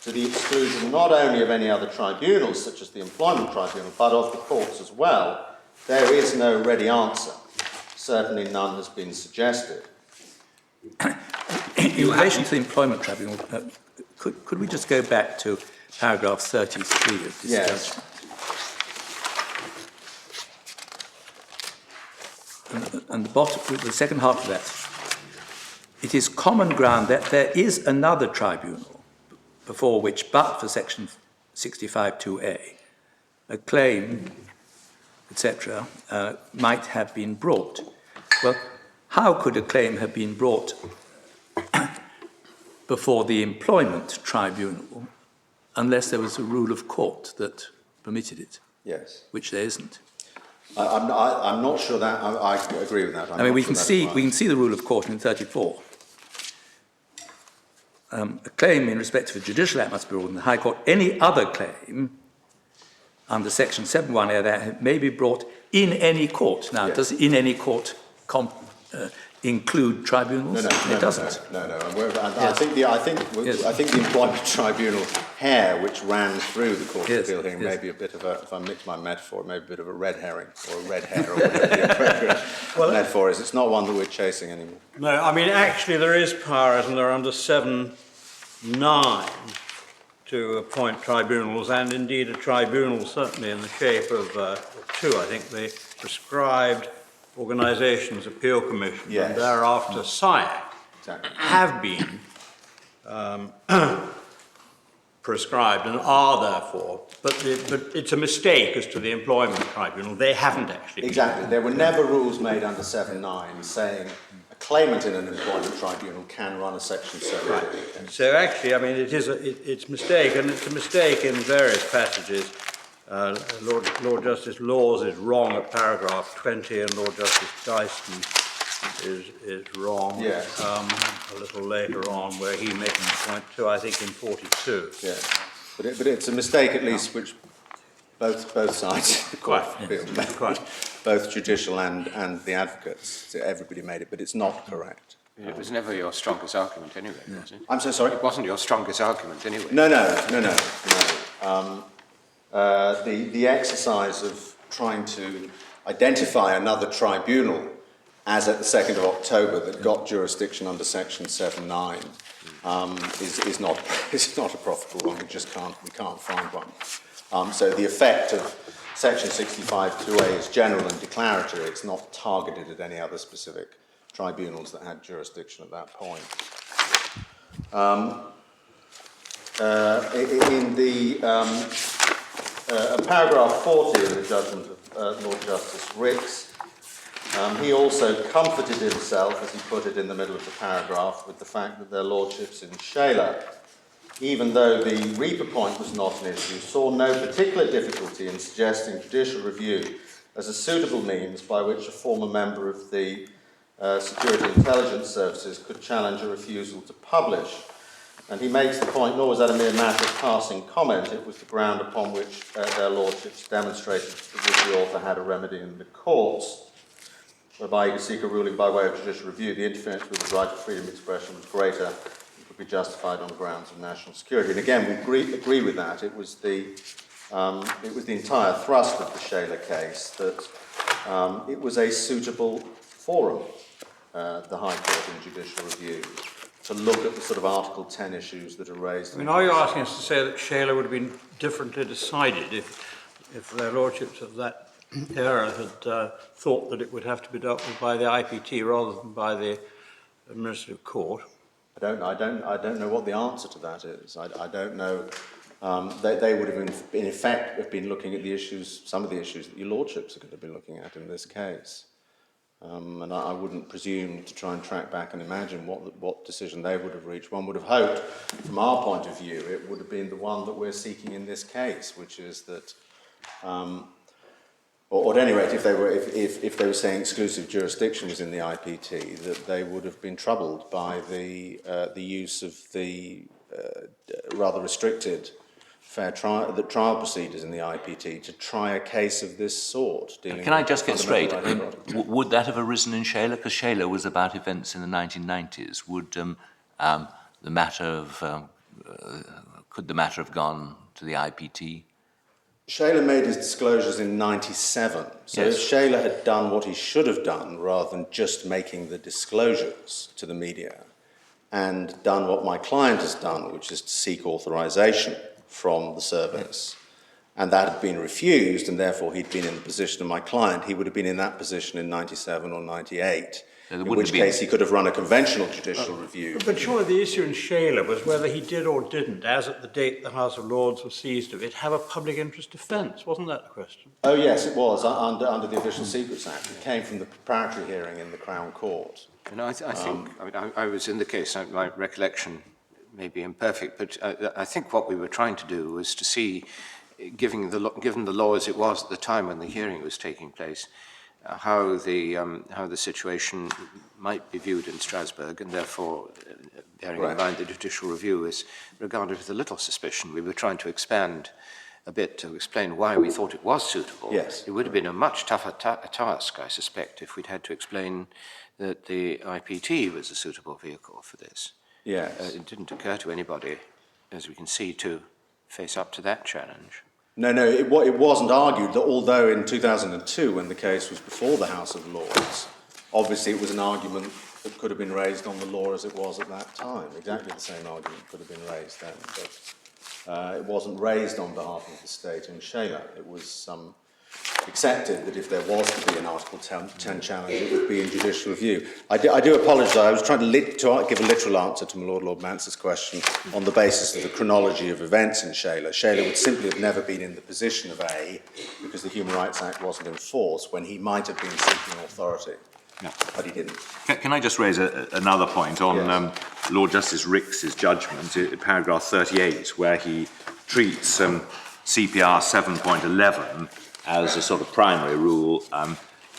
to the exclusion not only of any other tribunals, such as the employment tribunal, but of the courts as well, there is no ready answer. Certainly none has been suggested. In relation to the employment tribunal, could we just go back to paragraph 33 of this Yes. judgment? And the second half of that, it is common ground that there is another tribunal before which, but for Section 65(2)(a), a claim, etc., might have been brought. Well, how could a claim have been brought before the employment tribunal unless there was a rule of court that permitted it, Yes. which there isn't? I'm not sure that, I agree with that. I mean, we can see the rule of court in 34. A claim in respect of a judicial act must be brought in the High Court. Any other claim under section 7.1a that may be brought in any court. Now, Yes. does in any court include tribunals? It doesn't. No. I think the employment tribunal hair, which ran through the Court of Appeal hearing, may be a bit of a, if I mix my metaphor, maybe a bit of a red herring or a red hair, or whatever the appropriate metaphor is. It's not one that we're chasing anymore. No, I mean, actually, there is power, isn't there, under 7.9 to appoint tribunals, and indeed a tribunal, certainly in the shape of two, I think, the prescribed organisations appeal commission, Yes. and thereafter SIAC, Exactly. have been prescribed and are therefore, but it's a mistake as to the employment tribunal. They haven't actually been. Exactly. There were never rules made under 7.9 saying a claimant in an employment tribunal can run a section 7. Right. So actually, I mean, it's a mistake, and it's a mistake in various passages. Lord Justice Laws is wrong at paragraph 20, and Lord Justice Dyston is wrong a little later on, where he makes the point too, I think in 42. Yeah. But it's a mistake, at least, which both sides of the Court of Appeal made, both judicial and the advocates. So everybody made it, but it's not correct. It was never your strongest argument anyway, was it? I'm so sorry? It wasn't your strongest argument anyway. No. The exercise of trying to identify another tribunal as at the 2nd of October that got jurisdiction under section 7.9 is not a profitable one. We can't find one. So the effect of section 65.2a is general and declaratory. It's not targeted at any other specific tribunals that had jurisdiction at that point. In the paragraph 40 of the judgment of Lord Justice Ricks, he also comforted himself, as he put it in the middle of the paragraph, with the fact that their lordships in Shaler, even though the Reaper point was not an issue, saw no particular difficulty in suggesting judicial review as a suitable means by which a former member of the Security Intelligence Services could challenge a refusal to publish. And he makes the point, nor was that a mere matter of passing comment, it was the ground upon which their lordships demonstrated that the author had a remedy in the courts, whereby he could seek a ruling by way of judicial review. The interference with the right of freedom of expression was greater and could be justified on grounds of national security. And again, we agree with that. It was the entire thrust of the Shaler case that it was a suitable forum, the High Court in judicial review, to look at the sort of Article 10 issues that are raised. I mean, are you asking us to say that Shaler would have been differently decided if their lordships of that era had thought that it would have to be dealt with by the IPT rather than by the administrative court? I don't know what the answer to that is. I don't know. They would have, in effect, have been looking at the issues, some of the issues that your lordships are going to be looking at in this case. And I wouldn't presume to try and track back and imagine what decision they would have reached. One would have hoped, from our point of view, it would have been the one that we're seeking in this case, which is that, or at any rate, if they were saying exclusive jurisdiction was in the IPT, that they would have been troubled by the use of the rather restricted the trial procedures in the IPT to try a case of this sort. Can I just get straight? Would that have arisen in Shaler? Because Shaler was about events in the 1990s. Would could the matter have gone to the IPT? Shaler made his disclosures in 97. So Yes. if Shaler had done what he should have done, rather than just making the disclosures to the media, and done what my client has done, which is to seek authorisation from the service, and that had been refused, and therefore he'd been in the position of my client, he would have been in that position in 97 or 98. So in which case he could have run a conventional judicial review. But surely the issue in Shayla was whether he did or didn't, as at the date the House of Lords was seized of it, have a public interest defence. Wasn't that the question? Oh yes, it was, under the Official Secrets Act. It came from the preparatory hearing in the Crown Court. And I think, I was in the case, my recollection may be imperfect, but I think what we were trying to do was to see, given the law as it was at the time when the hearing was taking place, how the situation might be viewed in Strasbourg, and therefore, bearing in mind the judicial review is regarded with a little suspicion. We were trying to expand a bit to explain why we thought it was suitable. Yes. It would have been a much tougher task, I suspect, if we'd had to explain that the IPT was a suitable vehicle for this. Yes. It didn't occur to anybody, as we can see, to face up to that challenge. No, it wasn't argued that although in 2002, when the case was before the House of Lords, obviously it was an argument that could have been raised on the law as it was at that time. Exactly the same argument could have been raised then, but it wasn't raised on behalf of the state in Shayla. It was accepted that if there was to be an Article 10 challenge, it would be in judicial review. I do apologise. I was trying to give a literal answer to my Lord Mance's question on the basis of the chronology of events in Shayla. Shayla would simply have never been in the position of A, because the Human Rights Act wasn't in force, when he might have been seeking authority. No, but he didn't. Can I just raise another point on Yes. Lord Justice Ricks's judgment, paragraph 38, where he treats CPR 7.11 as a sort of primary rule,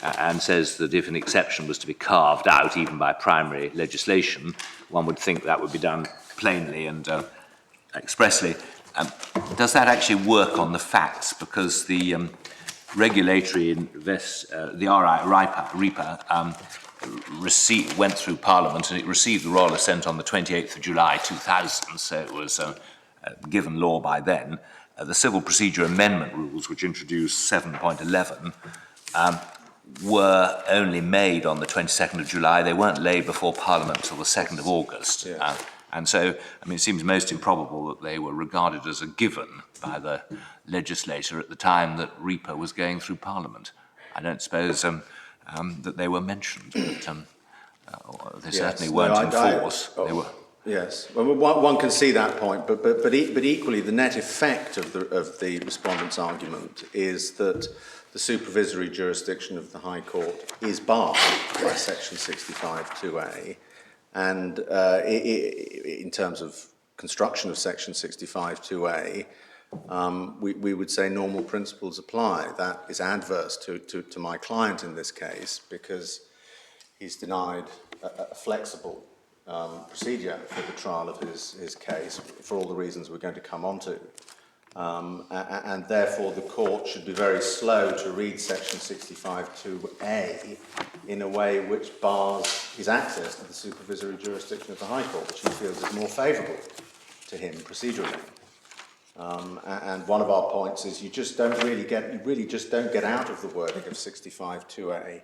and says that if an exception was to be carved out, even by primary legislation, one would think that would be done plainly and expressly. Does that actually work on the facts? Because the regulatory the RIPA went through Parliament, and it received the royal assent on the 28th of July 2000, so it was given law by then. The Civil Procedure Amendment Rules, which introduced 7.11, were only made on the 22nd of July. They weren't laid before Parliament until the 2nd of August. Yes. And so, I mean, it seems most improbable that they were regarded as a given by the legislator at the time that RIPA was going through Parliament. I don't suppose that they were mentioned, but they certainly weren't in force. They were. Yes, well, one can see that point, but equally the net effect of the respondent's argument is that the supervisory jurisdiction of the High Court is barred by Section 65(2)(a), and in terms of construction of Section 65(2)(a), we would say normal principles apply. That is adverse to my client in this case, because he's denied a flexible procedure for the trial of his case, for all the reasons we're going to come on to. And therefore the court should be very slow to read Section 65(2)(a) in a way which bars his access to the supervisory jurisdiction of the High Court, which he feels is more favourable to him procedurally. And one of our points is you really just don't get out of the wording of 65(2)(a)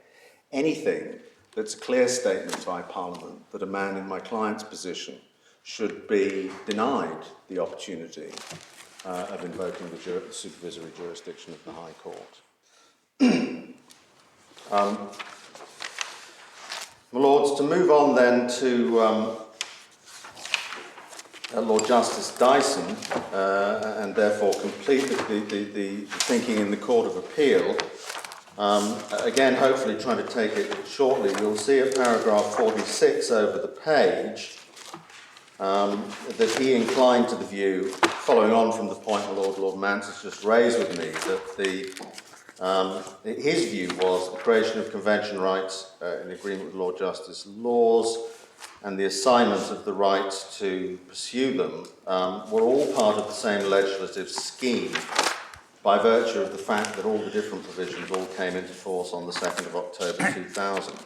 anything that's a clear statement by Parliament that a man in my client's position should be denied the opportunity of invoking the supervisory jurisdiction of the High Court. My Lords, to move on then to Lord Justice Dyson, and therefore complete the thinking in the Court of Appeal. Again, hopefully trying to take it shortly, you'll see at paragraph 46 over the page that he inclined to the view, following on from the point Lord Mance has just raised with me, that his view was the creation of convention rights in agreement with Lord Justice laws and the assignment of the right to pursue them were all part of the same legislative scheme, by virtue of the fact that all the different provisions all came into force on the 2nd of October 2000.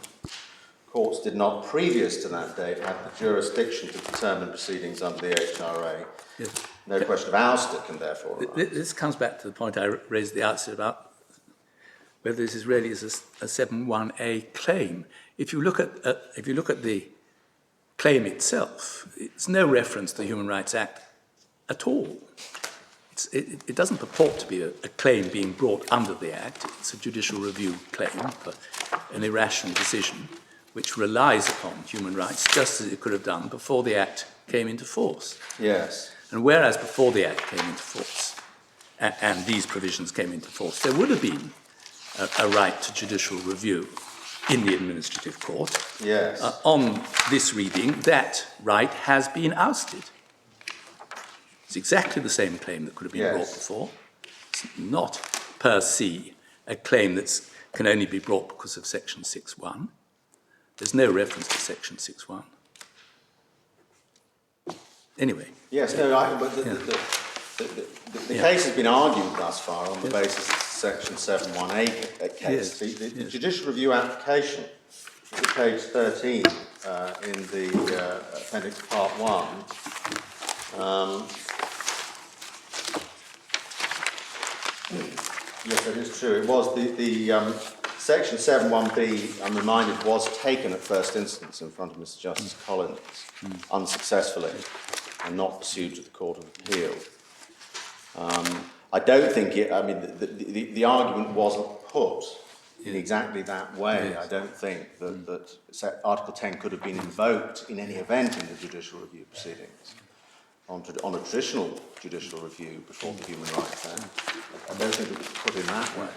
Courts did not, previous to that date, have the jurisdiction to determine proceedings under the HRA. Yes. No question of ouster can therefore arise. This comes back to the point I raised at the outset about whether this is really a 7.1a claim. If you look at the claim itself, it's no reference to the Human Rights Act at all. It doesn't purport to be a claim being brought under the Act. It's a judicial review claim for an irrational decision which relies upon human rights, just as it could have done before the Act came into force. Yes. And whereas before the Act came into force, and these provisions came into force, there would have been a right to judicial review in the administrative court. Yes. On this reading, that right has been ousted. It's exactly the same claim that could have been brought before. It's not per se a claim that can only be brought because of Section 6.1. There's no reference to Section 6.1. Anyway. Yes, no, but the case has been argued thus far on the basis of Section 7.1a case. Yes. The judicial review application, page 13 in the appendix part 1. Yes, that is true. It was the Section 7.1b, I'm reminded, was taken at first instance in front of Mr. Justice Collins unsuccessfully and not pursued to the Court of Appeal. I don't think it, I mean, the argument wasn't put in exactly that way. I don't think that Article 10 could have been invoked in any event in the judicial review proceedings on a traditional judicial review before the Human Rights Act. I don't think it was put in that way.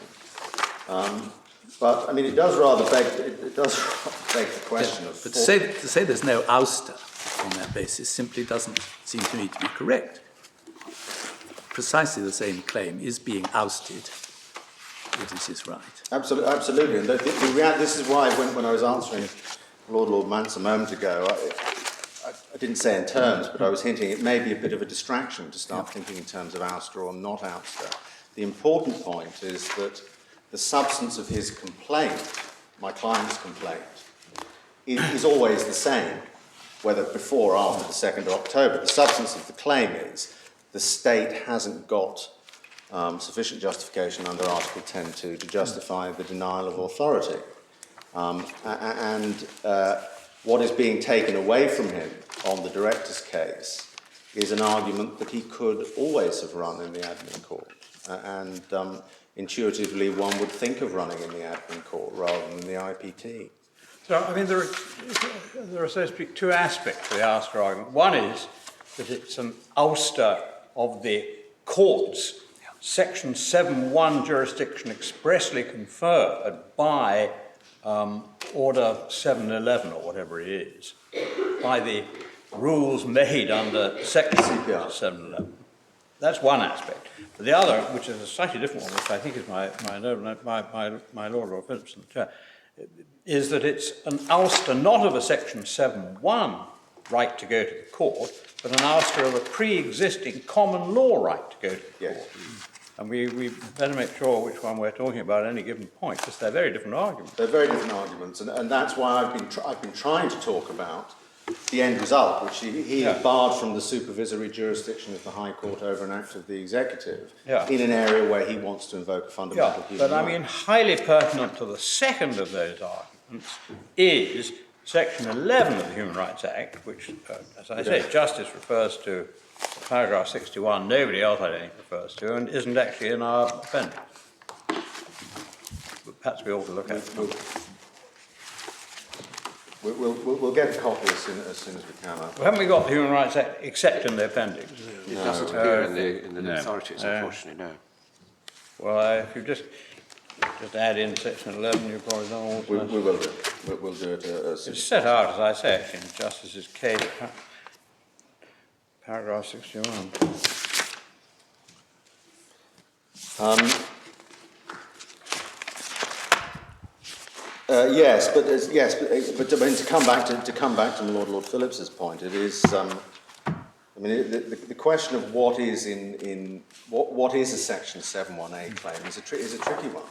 But I mean, it does rather beg the question of. But to say there's no ouster on that basis simply doesn't seem to me to be correct. Precisely the same claim is being ousted. It is right. Absolutely. And this is why when I was answering Lord Mance a moment ago, I didn't say in terms, but I was hinting it may be a bit of a distraction to start thinking in terms of ouster or not ouster. The important point is that the substance of his complaint, my client's complaint, is always the same, whether before or after the 2nd of October. The substance of the claim is the state hasn't got sufficient justification under Article 10.2 to justify the denial of authority. What is being taken away from him on the director's case is an argument that he could always have run in the admin court. Intuitively, one would think of running in the admin court rather than the IPT. So, I mean, there are, so to speak, two aspects to the ouster argument. One is that it's an ouster of the court's Section 7.1 jurisdiction expressly conferred by Order 711 or whatever it is, by the rules made under Section 711. That's one aspect. But the other, which is a slightly different one, which I think is my Lord Phillips in the chair, is that it's an ouster not of a Section 7.1 right to go to the court, but an ouster of a pre-existing common law right to go to the court. And we better make sure which one we're talking about at any given point, because they're very different arguments. They're very different arguments, and that's why I've been trying to talk about the end result, which he had barred from the supervisory jurisdiction of the High Court over an act of the executive in an area where he wants to invoke a fundamental human right. But I mean, highly pertinent to the second of those arguments is Section 11 of the Human Rights Act, which, as I say, Justice refers to paragraph 61, nobody else, I don't think, refers to, and isn't actually in our appendix. But perhaps we ought to look at it. We'll get a copy as soon as we can. Well, haven't we got the Human Rights Act except in the appendix? It doesn't appear in the authorities, unfortunately, no. Well, if you just add in Section 11, you've probably done all we will do. We'll do it as soon. It's set out, as I say, actually, in Justice's case, paragraph 61. Yes, but I mean, to come back to Lord Phillips's point, it is. I mean, the question of what is what is a Section 7.1a claim is a tricky one.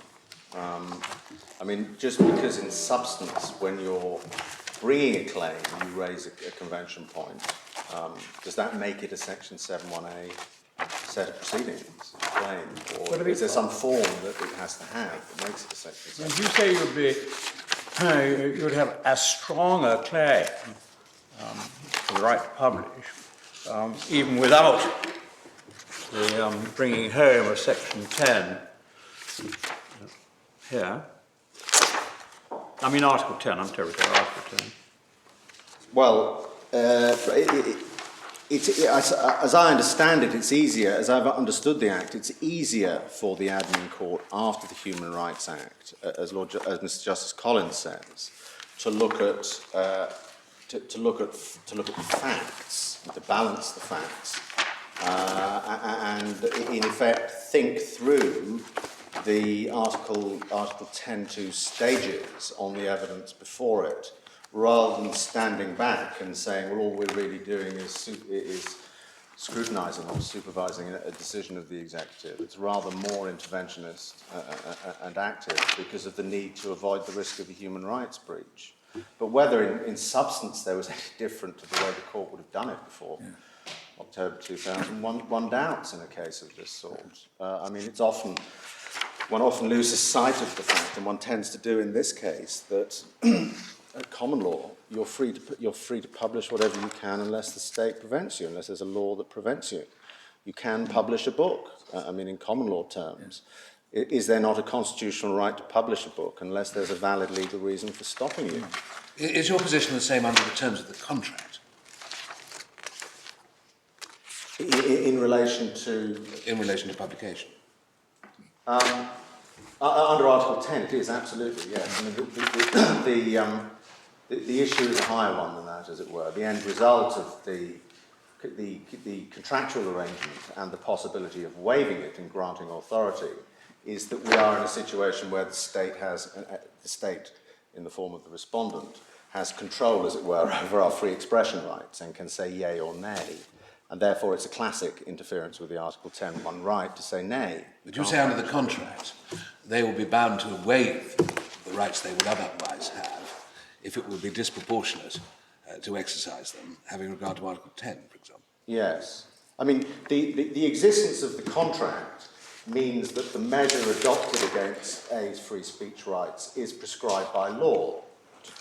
I mean, just because in substance, when you're bringing a claim, you raise a convention point, does that make it a Section 7.1a set of proceedings claim, or is there some form that it has to have that makes it a Section 7.1a? You say you would have a stronger claim for the right to publish, even without the bringing home of Section 10 here. I mean Article 10, I'm terribly sorry, Article 10. Well, as I understand it, it's easier, as I've understood the Act, it's easier for the admin court after the Human Rights Act, as Mr. Justice Collins says, to look at the facts, to balance the facts, and in effect think through the Article 10.2 stages on the evidence before it, rather than standing back and saying, well, all we're really doing is scrutinising or supervising a decision of the executive. It's rather more interventionist and active because of the need to avoid the risk of a human rights breach. But whether in substance there was any different to the way the court would have done it before October 2001, one doubts in a case of this sort. I mean, one often loses sight of the fact, and one tends to do in this case, that at common law, you're free to publish whatever you can unless the state prevents you, unless there's a law that prevents you. You can publish a book, I mean, in common law terms. Is there not a constitutional right to publish a book unless there's a valid legal reason for stopping you? Is your position the same under the terms of the contract? In relation to? In relation to publication? Under Article 10, it is, absolutely, yes. I mean, the issue is a higher one than that, as it were. The end result of the contractual arrangement and the possibility of waiving it and granting authority is that we are in a situation where the state in the form of the respondent, has control, as it were, over our free expression rights and can say yea or nay. And therefore it's a classic interference with the Article 10.1 right to say nay. But you say under the contract, they will be bound to waive the rights they would otherwise have if it would be disproportionate to exercise them, having regard to Article 10, for example. Yes. I mean, the existence of the contract means that the measure adopted against A's free speech rights is prescribed by law.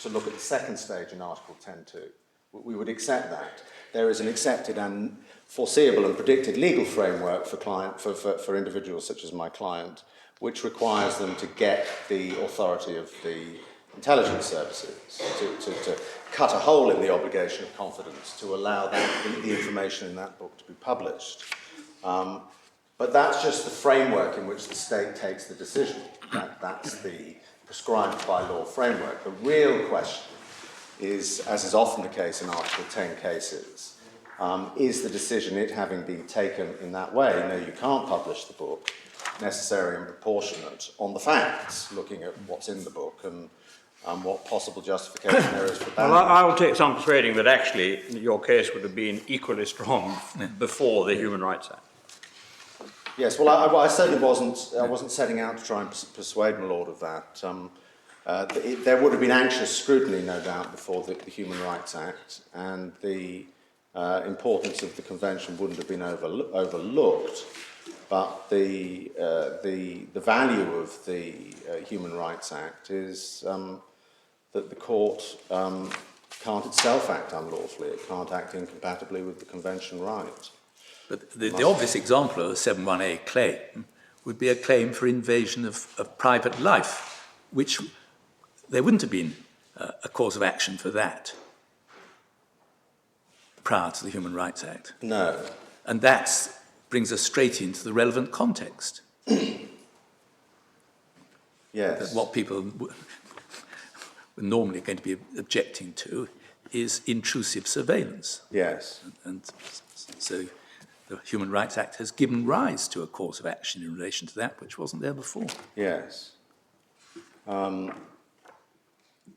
To look at the second stage in Article 10.2, we would accept that. There is an accepted and foreseeable and predicted legal framework for individuals such as my client, which requires them to get the authority of the intelligence services to cut a hole in the obligation of confidence to allow the information in that book to be published. But that's just the framework in which the state takes the decision. That's the prescribed by law framework. The real question is, as is often the case in Article 10 cases, is the decision, it having been taken in that way, no, you can't publish the book, necessary and proportionate on the facts, looking at what's in the book and what possible justification there is for banning. Well, I will take some persuading that actually your case would have been equally strong before the Human Rights Act. Yes, well, I certainly wasn't setting out to try and persuade my lord of that. There would have been anxious scrutiny, no doubt, before the Human Rights Act, and the importance of the convention wouldn't have been overlooked. But the value of the Human Rights Act is that the court can't itself act unlawfully. It can't act incompatibly with the convention right. But the obvious example of a 7.1a claim would be a claim for invasion of private life, which there wouldn't have been a cause of action for that prior to the Human Rights Act. No. And that brings us straight into the relevant context. Yes. That what people were normally going to be objecting to is intrusive surveillance. Yes. And so the Human Rights Act has given rise to a cause of action in relation to that which wasn't there before. Yes.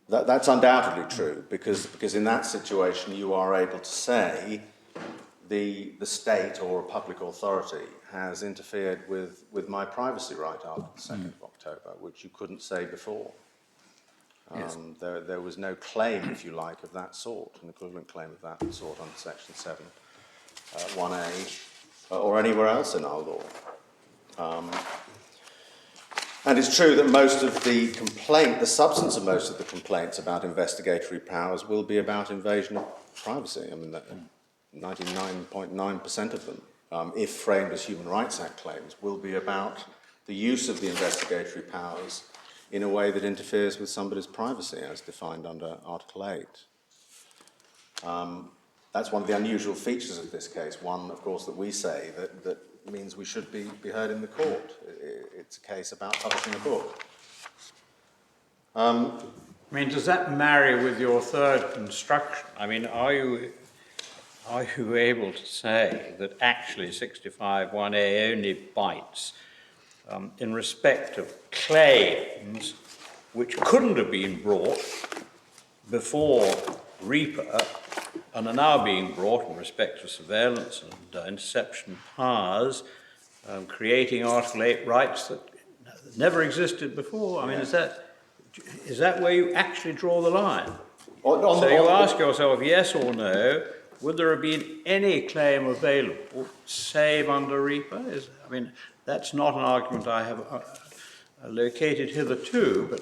That's undoubtedly true, because in that situation you are able to say the state or a public authority has interfered with my privacy right after the 2nd of October, which you couldn't say before. Yes. There was no claim, if you like, of that sort, an equivalent claim of that sort under Section 7. 1A, or anywhere else in our law. And it's true that most of the substance of most of the complaints about investigatory powers will be about invasion of privacy. I mean, 99.9% of them, if framed as Human Rights Act claims, will be about the use of the investigatory powers in a way that interferes with somebody's privacy as defined under Article 8. That's one of the unusual features of this case, one, of course, that we say that means we should be heard in the court. It's a case about publishing a book. I mean, does that marry with your third construction? I mean, are you able to say that actually 65(1)A only bites in respect of claims which couldn't have been brought before REPA and are now being brought in respect of surveillance and interception powers, creating Article 8 rights that never existed before? I mean, is that where you actually draw the line? So you ask yourself, yes or no, would there have been any claim available, save under REPA? I mean, that's not an argument I have located hitherto, but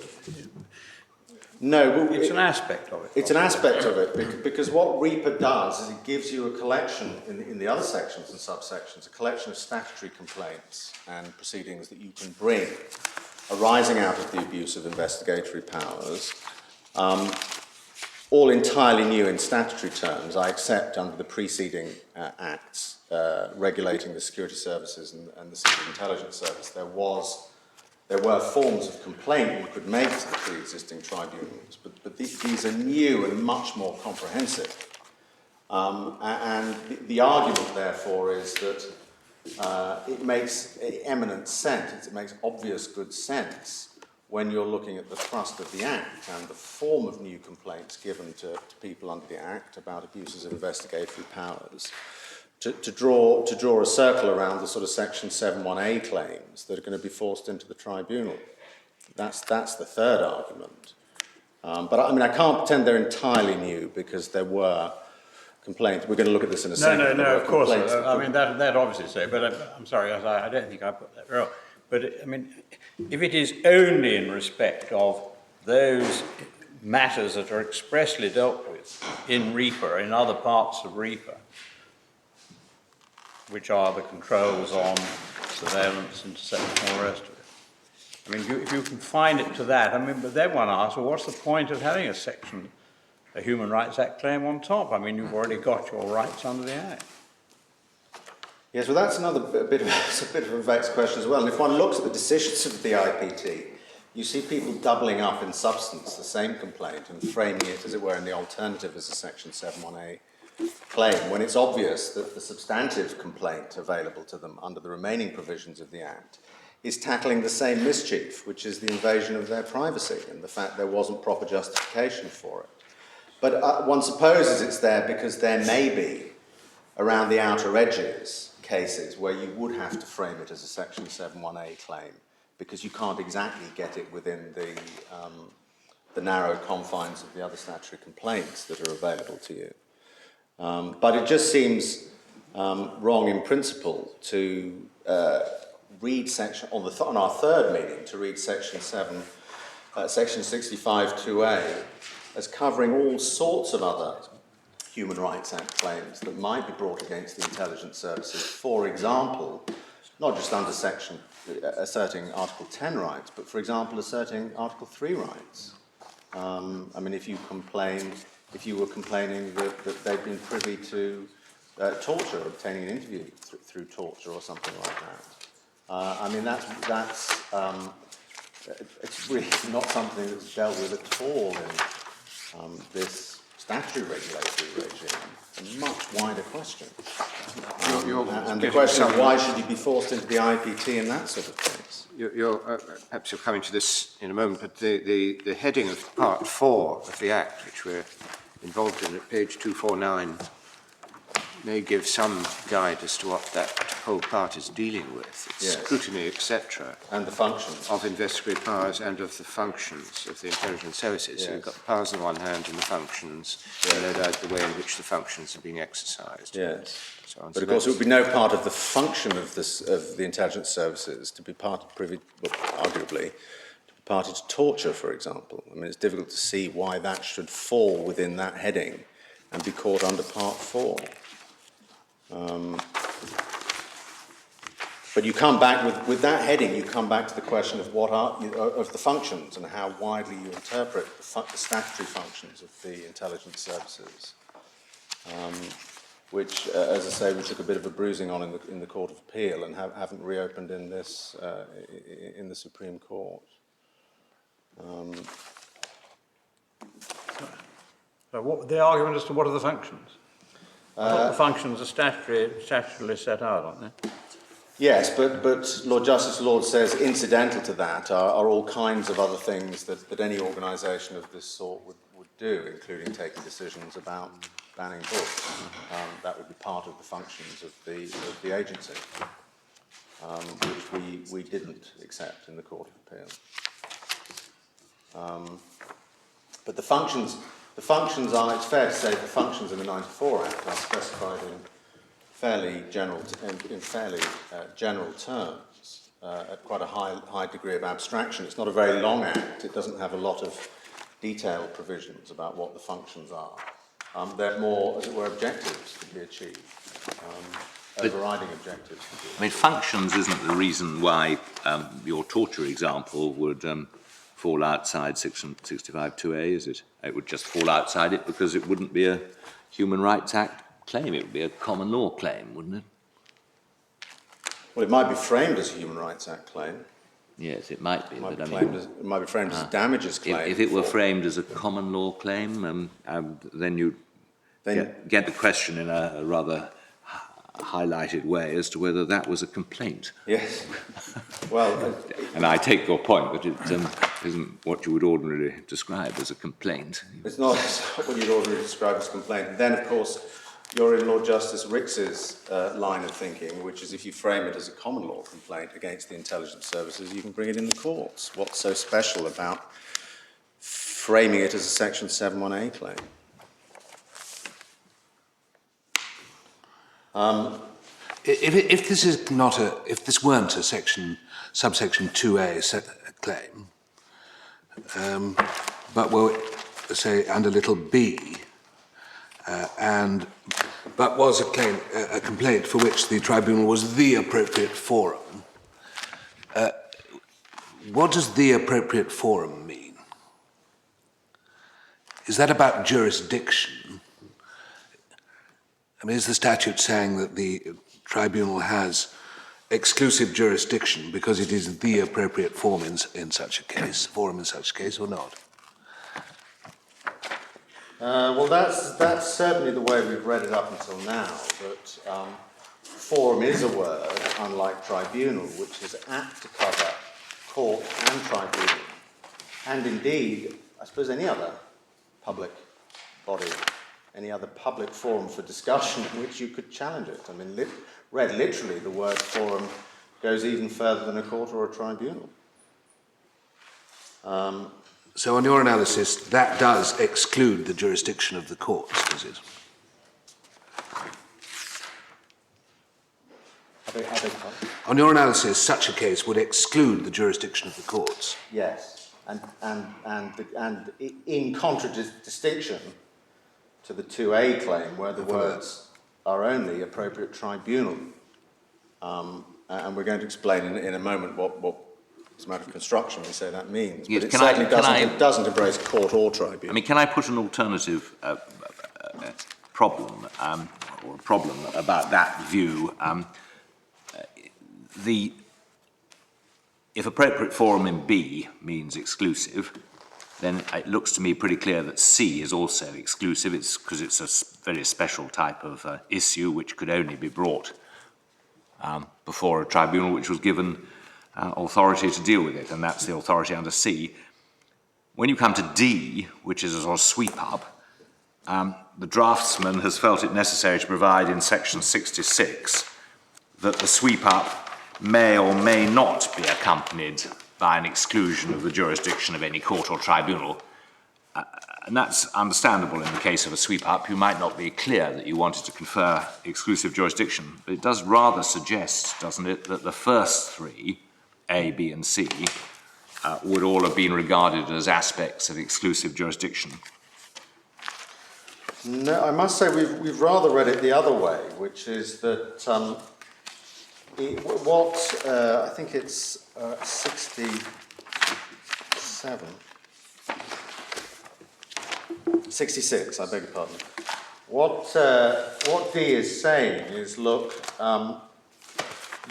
no, it's an aspect of it. It's an aspect of it, because what REPA does is it gives you a collection, in the other sections and subsections, a collection of statutory complaints and proceedings that you can bring arising out of the abuse of investigatory powers, all entirely new in statutory terms, I accept under the preceding acts regulating the security services and the Civil Intelligence Service. There were forms of complaint you could make to the pre-existing tribunals, but these are new and much more comprehensive. And the argument, therefore, is that it makes eminent sense, it makes obvious good sense when you're looking at the thrust of the Act and the form of new complaints given to people under the Act about abuses of investigatory powers, to draw a circle around the sort of Section 7(1)A claims that are going to be forced into the tribunal. That's the third argument. But I mean, I can't pretend they're entirely new, because there were complaints. We're going to look at this in a second. No, of course. I mean, that obviously so, but I'm sorry, I don't think I put that wrong. But, I mean, if it is only in respect of those matters that are expressly dealt with in REPA, in other parts of REPA, which are the controls on surveillance, interception, and all the rest of it. I mean, if you can find it to that, I mean, but then one asks, well, what's the point of having a Human Rights Act claim on top? I mean, you've already got your rights under the Act. Yes, well, that's another bit of a vexed question as well. And if one looks at the decisions of the IPT, you see people doubling up in substance the same complaint and framing it, as it were, in the alternative as a Section 7(1)A claim, when it's obvious that the substantive complaint available to them under the remaining provisions of the Act is tackling the same mischief, which is the invasion of their privacy and the fact there wasn't proper justification for it. But one supposes it's there because there may be, around the outer edges, cases where you would have to frame it as a Section 7(1)A claim, because you can't exactly get it within the narrow confines of the other statutory complaints that are available to you. But it just seems wrong in principle to read on our third meeting, to read Section 65(2)A as covering all sorts of other Human Rights Act claims that might be brought against the intelligence services. For example, not just under asserting Article 10 rights, but for example asserting Article 3 rights. I mean, if you were complaining that they'd been privy to torture, obtaining an interview through torture or something like that. I mean, it's really not something that's dealt with at all in this statutory regulatory regime, a much wider question. And the question is, why should you be forced into the IPT in that sort of case? Perhaps you're coming to this in a moment, but the heading of Part 4 of the Act, which we're involved in at page 249, may give some guide as to what that whole part is dealing with. It's yes. Scrutiny, etc. And the functions. Of investigatory powers and of the functions of the intelligence services. Yes. So you've got the powers on one hand and the functions, and no doubt the way in which the functions are being exercised. Yes. So on. But of course, it would be no part of the function of the intelligence services to be arguably, party to torture, for example. I mean, it's difficult to see why that should fall within that heading and be caught under Part 4. But But you come back with that heading, you come back to the question of of the functions and how widely you interpret the statutory functions of the intelligence services, which, as I say, we took a bit of a bruising on in the Court of Appeal and haven't reopened in this in the Supreme Court. So what the argument as to what are the functions? I thought the functions are statutorily set out, aren't they? Yes, but Lord Justice Lord says incidental to that are all kinds of other things that any organisation of this sort would do, including taking decisions about banning books. That would be part of the functions of the agency, which we didn't accept in the Court of Appeal. But the functions are, it's fair to say, the functions in the 94 Act are specified in fairly general terms, at quite a high degree of abstraction. It's not a very long act. It doesn't have a lot of detailed provisions about what the functions are. They're more, as it were, objectives to be achieved, overriding objectives. I mean, functions isn't the reason why your torture example would fall outside Section 65(2)(a), is it? It would just fall outside it because it wouldn't be a Human Rights Act claim. It would be a common law claim, wouldn't it? Well, it might be framed as a Human Rights Act claim. Yes, it might be. It might be framed as a damages claim. If it were framed as a common law claim, then you'd get the question in a rather highlighted way as to whether that was a complaint. Yes. Well, and I take your point that it isn't what you would ordinarily describe as a complaint. It's not what you'd ordinarily describe as a complaint. And then, of course, you're in Lord Justice Ricks's line of thinking, which is if you frame it as a common law complaint against the intelligence services, you can bring it in the courts. What's so special about framing it as a Section 71A claim? If this weren't a subsection 2A claim, but were, say, under little b, but was a complaint for which the tribunal was the appropriate forum, what does the appropriate forum mean? Is that about jurisdiction? I mean, is the statute saying that the tribunal has exclusive jurisdiction because it is the appropriate forum in such a case, or not? Well, that's certainly the way we've read it up until now, but forum is a word, unlike tribunal, which is apt to cover court and tribunal, and indeed, I suppose, any other public body, any other public forum for discussion in which you could challenge it. I mean, read literally, the word forum goes even further than a court or a tribunal. So on your analysis, that does exclude the jurisdiction of the courts, does it? On your analysis, such a case would exclude the jurisdiction of the courts? Yes, and in contradistinction to the 2A claim, where the words are only appropriate tribunal. And we're going to explain in a moment what as a matter of construction, we say that means. Yes, but it certainly doesn't embrace court or tribunal. I mean, can I put an alternative problem about that view? If appropriate forum in B means exclusive, then it looks to me pretty clear that C is also exclusive. It's because it's a very special type of issue which could only be brought before a tribunal which was given authority to deal with it, and that's the authority under C. When you come to D, which is a sort of sweep-up, the draftsman has felt it necessary to provide in Section 66 that the sweep-up may or may not be accompanied by an exclusion of the jurisdiction of any court or tribunal. And that's understandable in the case of a sweep-up. You might not be clear that you wanted to confer exclusive jurisdiction, but it does rather suggest, doesn't it, that the first three, A, B, and C, would all have been regarded as aspects of exclusive jurisdiction. No, I must say we've rather read it the other way, which is that I think it's 67. 66, I beg your pardon. What D is saying is, look,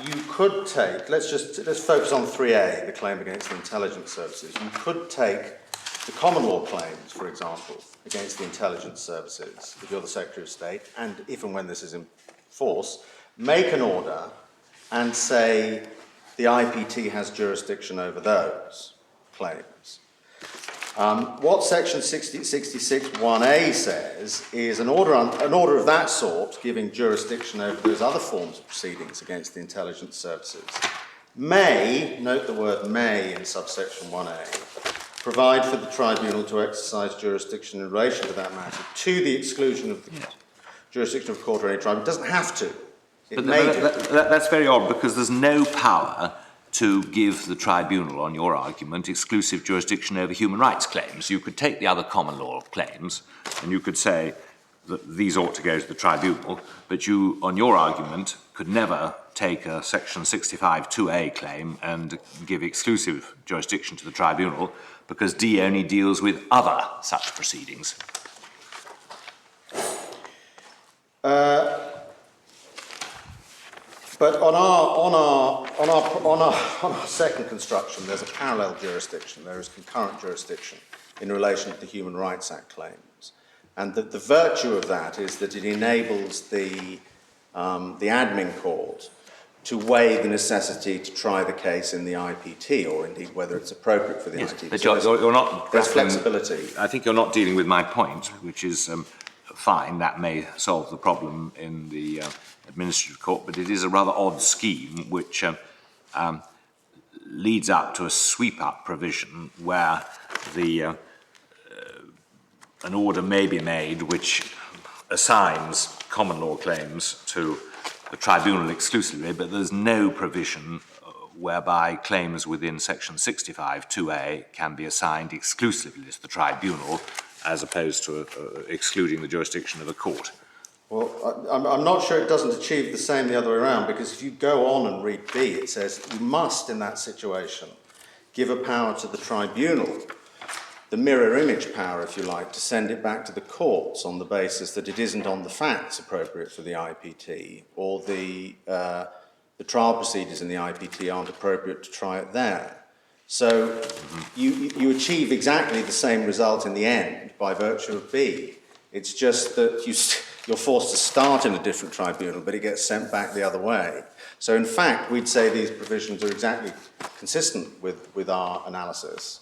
you could take, let's focus on 3A, the claim against the intelligence services. You could take the common law claims, for example, against the intelligence services, if you're the Secretary of State, and if and when this is in force, make an order and say the IPT has jurisdiction over those claims. What section 66(1)A says is an order of that sort, giving jurisdiction over those other forms of proceedings against the intelligence services, may, note the word may in subsection 1A, provide for the tribunal to exercise jurisdiction in relation to that matter to the exclusion of the jurisdiction of court or any tribunal. It doesn't have to. That's very odd, because there's no power to give the tribunal, on your argument, exclusive jurisdiction over human rights claims. You could take the other common law claims and you could say that these ought to go to the tribunal, but you, on your argument, could never take a section 65(2)A claim and give exclusive jurisdiction to the tribunal, because D only deals with other such proceedings. But on our second construction, there's a parallel jurisdiction. There is concurrent jurisdiction in relation to the Human Rights Act claims, and the virtue of that is that it enables the admin court to weigh the necessity to try the case in the IPT, or indeed whether it's appropriate for the IPT. But you're not. There's flexibility. I think you're not dealing with my point, which is fine. That may solve the problem in the administrative court, but it is a rather odd scheme which leads up to a sweep-up provision where an order may be made which assigns common law claims to the tribunal exclusively, but there's no provision whereby claims within section 65(2)A can be assigned exclusively to the tribunal, as opposed to excluding the jurisdiction of a court. Well, I'm not sure it doesn't achieve the same the other way around, because if you go on and read B, it says you must, in that situation, give a power to the tribunal, the mirror image power, if you like, to send it back to the courts on the basis that it isn't on the facts appropriate for the IPT, or the trial procedures in the IPT aren't appropriate to try it there. So you achieve exactly the same result in the end by virtue of B. It's just that you're forced to start in a different tribunal, but it gets sent back the other way. So in fact, we'd say these provisions are exactly consistent with our analysis.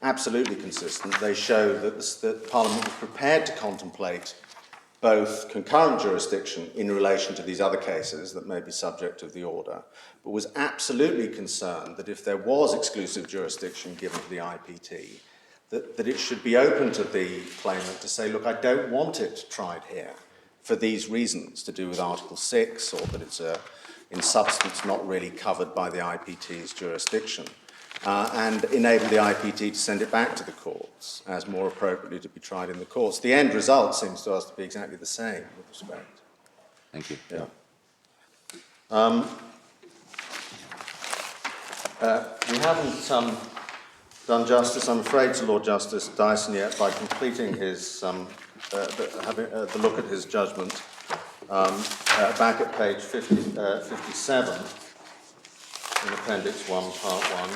Absolutely consistent. They show that Parliament was prepared to contemplate both concurrent jurisdiction in relation to these other cases that may be subject of the order, but was absolutely concerned that if there was exclusive jurisdiction given to the IPT, that it should be open to the claimant to say, look, I don't want it tried here for these reasons, to do with Article 6, or that it's in substance not really covered by the IPT's jurisdiction, and enable the IPT to send it back to the courts as more appropriately to be tried in the courts. The end result seems to us to be exactly the same with respect. Thank you. Yeah. We haven't done justice, I'm afraid, to Lord Justice Dyson yet by completing his having the look at his judgment back at page 57 in Appendix 1, Part 1.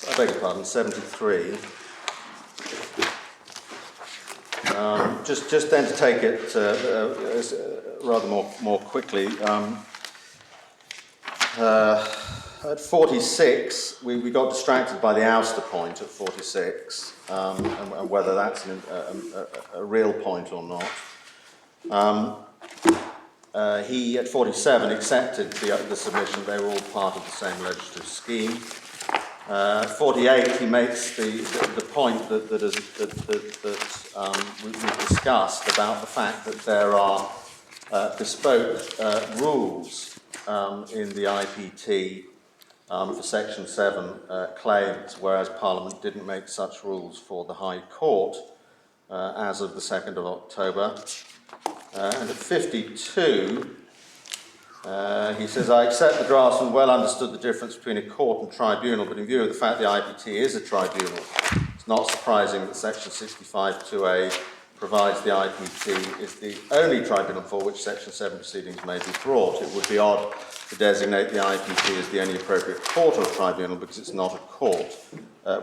I beg your pardon, 73. Just then to take it rather more quickly, at 46, we got distracted by the ouster point at 46, and whether that's a real point or not. He, at 47, accepted the submission. They were all part of the same legislative scheme. 48, he makes the point that we've discussed about the fact that there are bespoke rules in the IPT for Section 7 claims, whereas Parliament didn't make such rules for the High Court as of the 2nd of October. And at 52, he says, I accept the draftsman well understood the difference between a court and tribunal, but in view of the fact the IPT is a tribunal, it's not surprising that Section 65(2)(a) provides the IPT is the only tribunal for which Section 7 proceedings may be brought. It would be odd to designate the IPT as the only appropriate court or tribunal because it's not a court.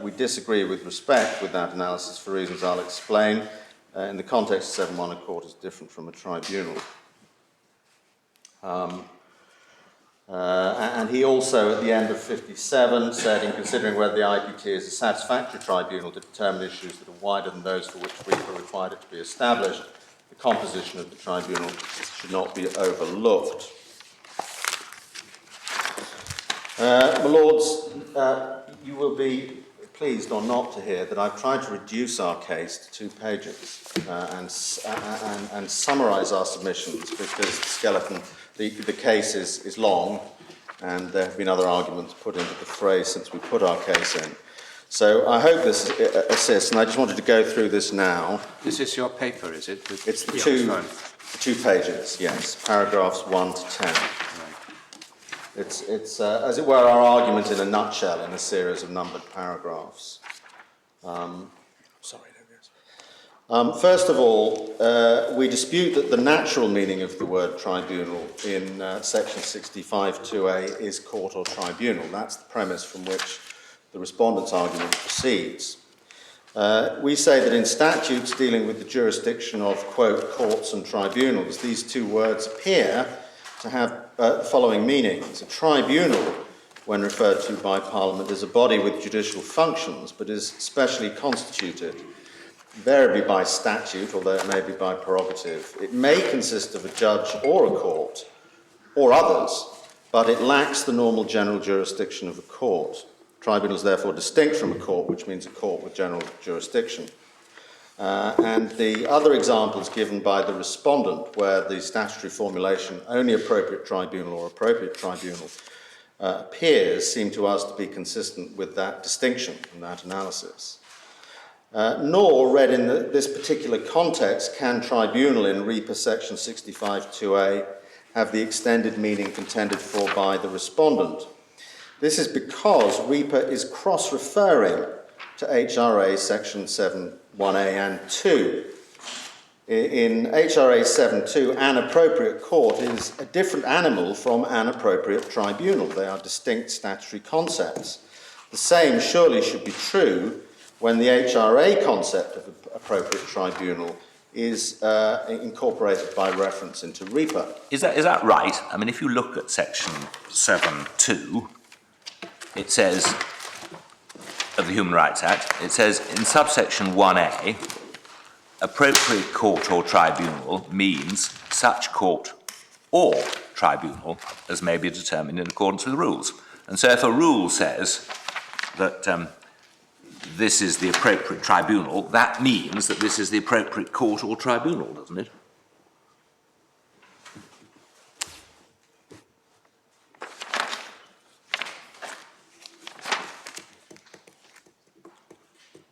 We disagree with respect with that analysis for reasons I'll explain. In the context of 7.1, a court is different from a tribunal. And he also, at the end of 57, said, in considering whether the IPT is a satisfactory tribunal to determine issues that are wider than those for which REPA required it to be established, the composition of the tribunal should not be overlooked. My Lords, you will be pleased or not to hear that I've tried to reduce our case to 2 pages and summarise our submissions because the skeleton, the case is long and there have been other arguments put into the fray since we put our case in. So I hope this assists, and I just wanted to go through this now. This is your paper, is it? It's the 2 pages, yes, paragraphs 1 to 10. It's as it were, our argument in a nutshell in a series of numbered paragraphs. First of all, we dispute that the natural meaning of the word tribunal in Section 65(2)(a) is court or tribunal. That's the premise from which the Respondent's argument proceeds. We say that in statutes dealing with the jurisdiction of, quote, courts and tribunals, these 2 words appear to have the following meanings. A tribunal, when referred to by Parliament, is a body with judicial functions, but is specially constituted, invariably by statute, although it may be by prerogative. It may consist of a judge or a court, or others, but it lacks the normal general jurisdiction of a court. Tribunal is therefore distinct from a court, which means a court with general jurisdiction. And the other examples given by the Respondent, where the statutory formulation only appropriate tribunal or appropriate tribunal appears, seem to us to be consistent with that distinction and that analysis. Nor, read in this particular context, can tribunal in REPA Section 65(2)(a) have the extended meaning contended for by the Respondent. This is because REPA is cross-referring to HRA Section 7(1)(a) and 2. In HRA 7(2), an appropriate court is a different animal from an appropriate tribunal. They are distinct statutory concepts. The same surely should be true when the HRA concept of appropriate tribunal is incorporated by reference into REPA. Is that right? I mean, if you look at Section 7(2), it says, of the Human Rights Act, it says in subsection 1A, appropriate court or tribunal means such court or tribunal as may be determined in accordance with the rules. And so if a rule says that this is the appropriate tribunal, that means that this is the appropriate court or tribunal, doesn't it?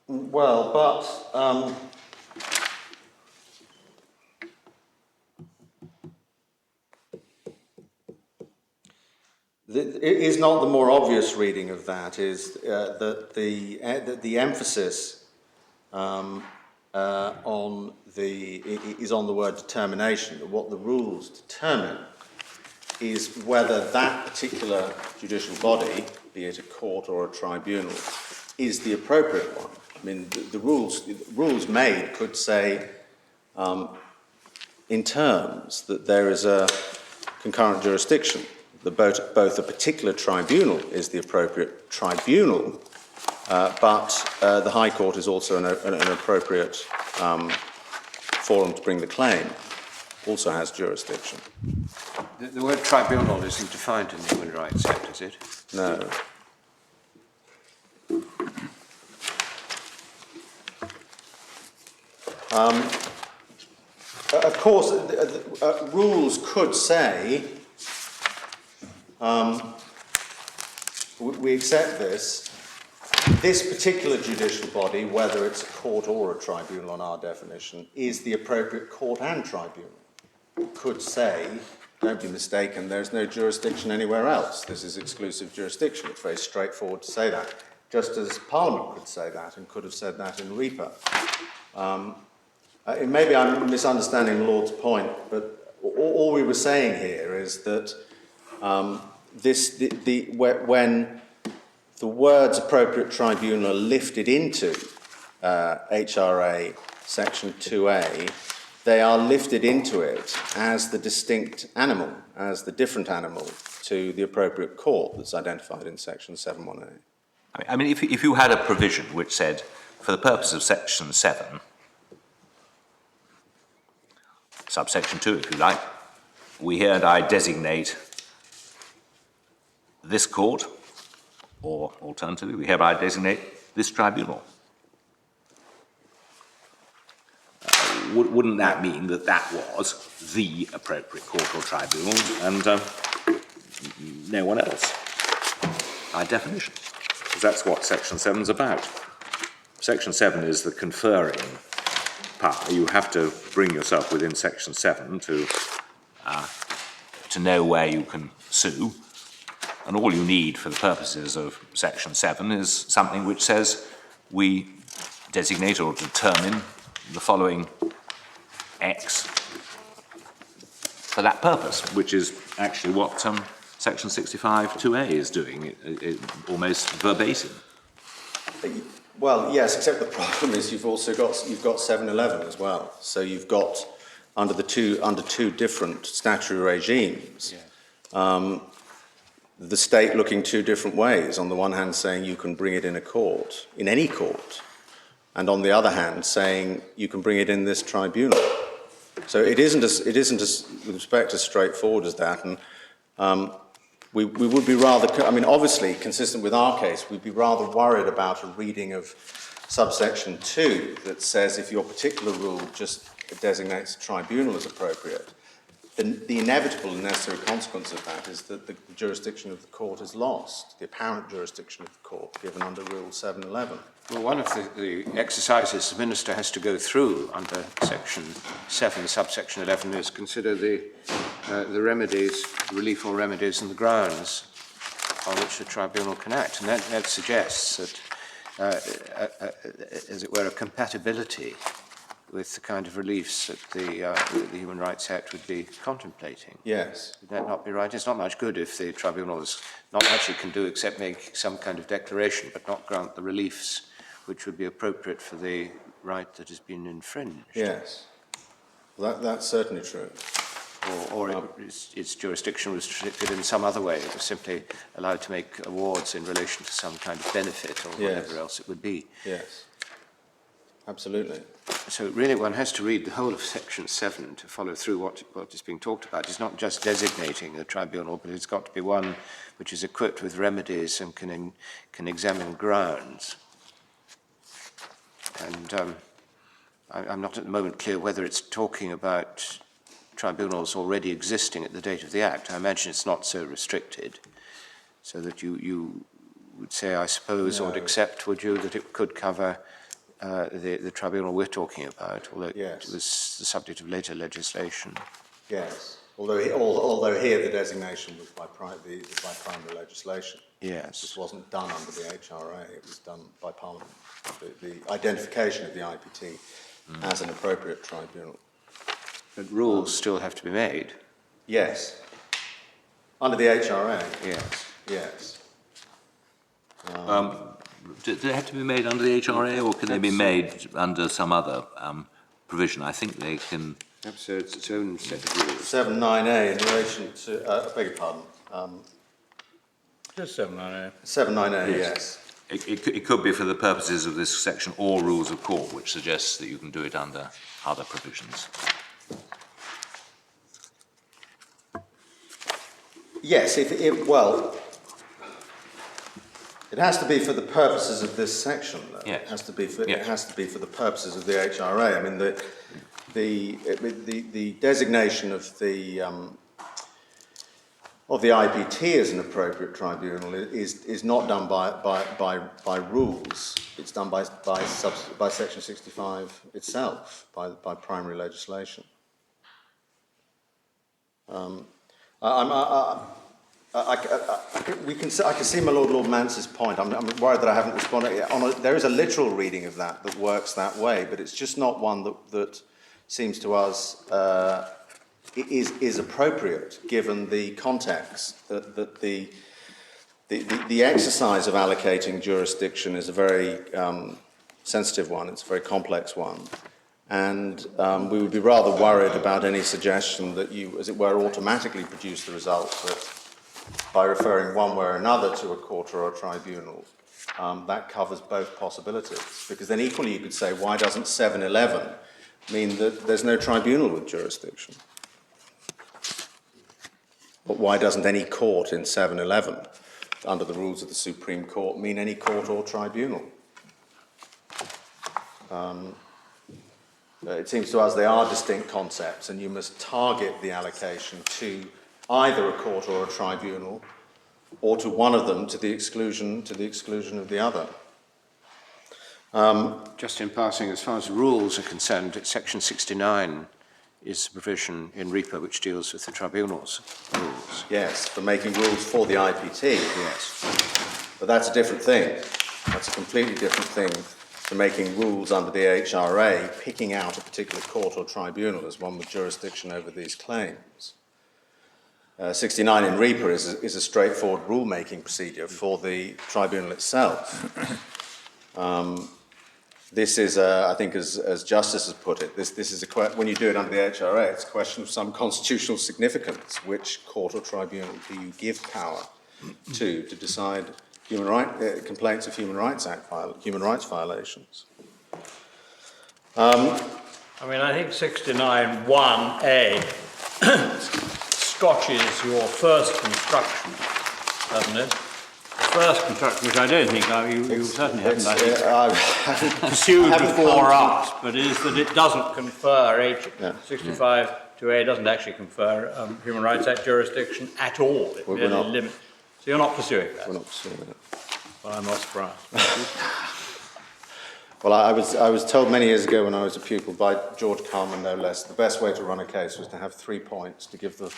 Well, but it is not the more obvious reading of that is that the emphasis on the word determination. What the rules determine is whether that particular judicial body, be it a court or a tribunal, is the appropriate one. I mean, the rules made could say in terms that there is a concurrent jurisdiction, that both a particular tribunal is the appropriate tribunal, but the High Court is also an appropriate forum to bring the claim, also has jurisdiction. The word tribunal isn't defined in the Human Rights Act, is it? No. Of course, rules could say, we accept this. This particular judicial body, whether it's a court or a tribunal on our definition, is the appropriate court and tribunal. It could say, don't be mistaken, there's no jurisdiction anywhere else. This is exclusive jurisdiction. It's very straightforward to say that. Just as Parliament could say that and could have said that in REPA. Maybe I'm misunderstanding the Lord's point, but all we were saying here is that when the words appropriate tribunal are lifted into HRA section 2A, they are lifted into it as the distinct animal, as the different animal to the appropriate court that's identified in section 7.1a. I mean, if you had a provision which said, for the purpose of section 7, subsection 2, if you like, we hereby designate this court, or alternatively, we hereby designate this tribunal. Wouldn't that mean that that was the appropriate court or tribunal and no one else, by definition? Because that's what section 7 is about. Section 7 is the conferring power. You have to bring yourself within section 7 to know where you can sue. And all you need for the purposes of section 7 is something which says we designate or determine the following X for that purpose, which is actually what section 65(2)A is doing, almost verbatim. Well, yes, except the problem is you've got 711 as well. So you've got under two different statutory regimes. Yeah. The state looking two different ways. On the one hand, saying you can bring it in a court, in any court, and on the other hand, saying you can bring it in this tribunal. So it isn't as with respect as straightforward as that. And we would be rather, I mean, obviously, consistent with our case, we'd be rather worried about a reading of subsection 2 that says if your particular rule just designates a tribunal as appropriate, then the inevitable and necessary consequence of that is that the jurisdiction of the court is lost, the apparent jurisdiction of the court given under Rule 711. Well, one of the exercises the Minister has to go through under Section 7, subsection 11, is consider the remedies, relief or remedies and the grounds on which the tribunal can act. And that suggests that, as it were, a compatibility with the kind of reliefs that the Human Rights Act would be contemplating. Yes. Would that not be right? It's not much good if the tribunal is not much it can do except make some kind of declaration, but not grant the reliefs which would be appropriate for the right that has been infringed. Yes. Well, that's certainly true. Or its jurisdiction restricted in some other way. It was simply allowed to make awards in relation to some kind of benefit or whatever else it would be. Yes. Absolutely. So really one has to read the whole of Section 7 to follow through what is being talked about. It's not just designating a tribunal, but it's got to be one which is equipped with remedies and can examine grounds. And I'm not at the moment clear whether it's talking about tribunals already existing at the date of the Act. I imagine it's not so restricted, so that you would say, I suppose, or would accept, would you, that it could cover the tribunal we're talking about, although it was the subject of later legislation. Yes, although here the designation was by primary legislation. Yes. This wasn't done under the HRA, it was done by Parliament. The identification of the IPT as an appropriate tribunal. But rules still have to be made. Yes. Under the HRA? Yes. Yes. Do they have to be made under the HRA, or can they be made under some other provision? I think they can. Perhaps it's its own set of rules. 7.9a in relation to, I beg your pardon. Just 7.9a. 7.9a, yes. It could be for the purposes of this section, all rules of court, which suggests that you can do it under other provisions. Yes, well, it has to be for the purposes of this section, though. Yes. It has to be for, Yes. It has to be for the purposes of the HRA. I mean, the designation of the of the IPT as an appropriate tribunal is not done by rules. It's done by Section 65 itself, by primary legislation. I can see my Lord Mance's point. I'm worried that I haven't responded. There is a literal reading of that works that way, but it's just not one that seems to us is appropriate given the context that the exercise of allocating jurisdiction is a very sensitive one. It's a very complex one. And we would be rather worried about any suggestion that you, as it were, automatically produce the result that by referring one way or another to a court or a tribunal, that covers both possibilities. Because then equally you could say, why doesn't 711 mean that there's no tribunal with jurisdiction? But why doesn't any court in 711, under the rules of the Supreme Court, mean any court or tribunal? It seems to us they are distinct concepts, and you must target the allocation to either a court or a tribunal, or to one of them to the exclusion of the other. Just in passing, as far as rules are concerned, Section 69 is the provision in REPA which deals with the tribunal's rules. Yes, for making rules for the IPT. Yes. But that's a different thing. That's a completely different thing to making rules under the HRA, picking out a particular court or tribunal as one with jurisdiction over these claims. 69 in REPA is a straightforward rule-making procedure for the tribunal itself. This is, I think, as Justice has put it, this is when you do it under the HRA, it's a question of some constitutional significance. Which court or tribunal do you give power to decide complaints of Human Rights violations? I mean, I think 69(1)(a) scotches your first construction, doesn't it? The first construction, which I don't think you certainly haven't, I think, pursued before us, but is that it doesn't confer, 65(2)(a) doesn't actually confer Human Rights Act jurisdiction at all. It really limits. So you're not pursuing that? We're not pursuing that. Well, I'm not surprised. Well, I was told many years ago when I was a pupil by George Carman, no less, the best way to run a case was to have 3 points, to give the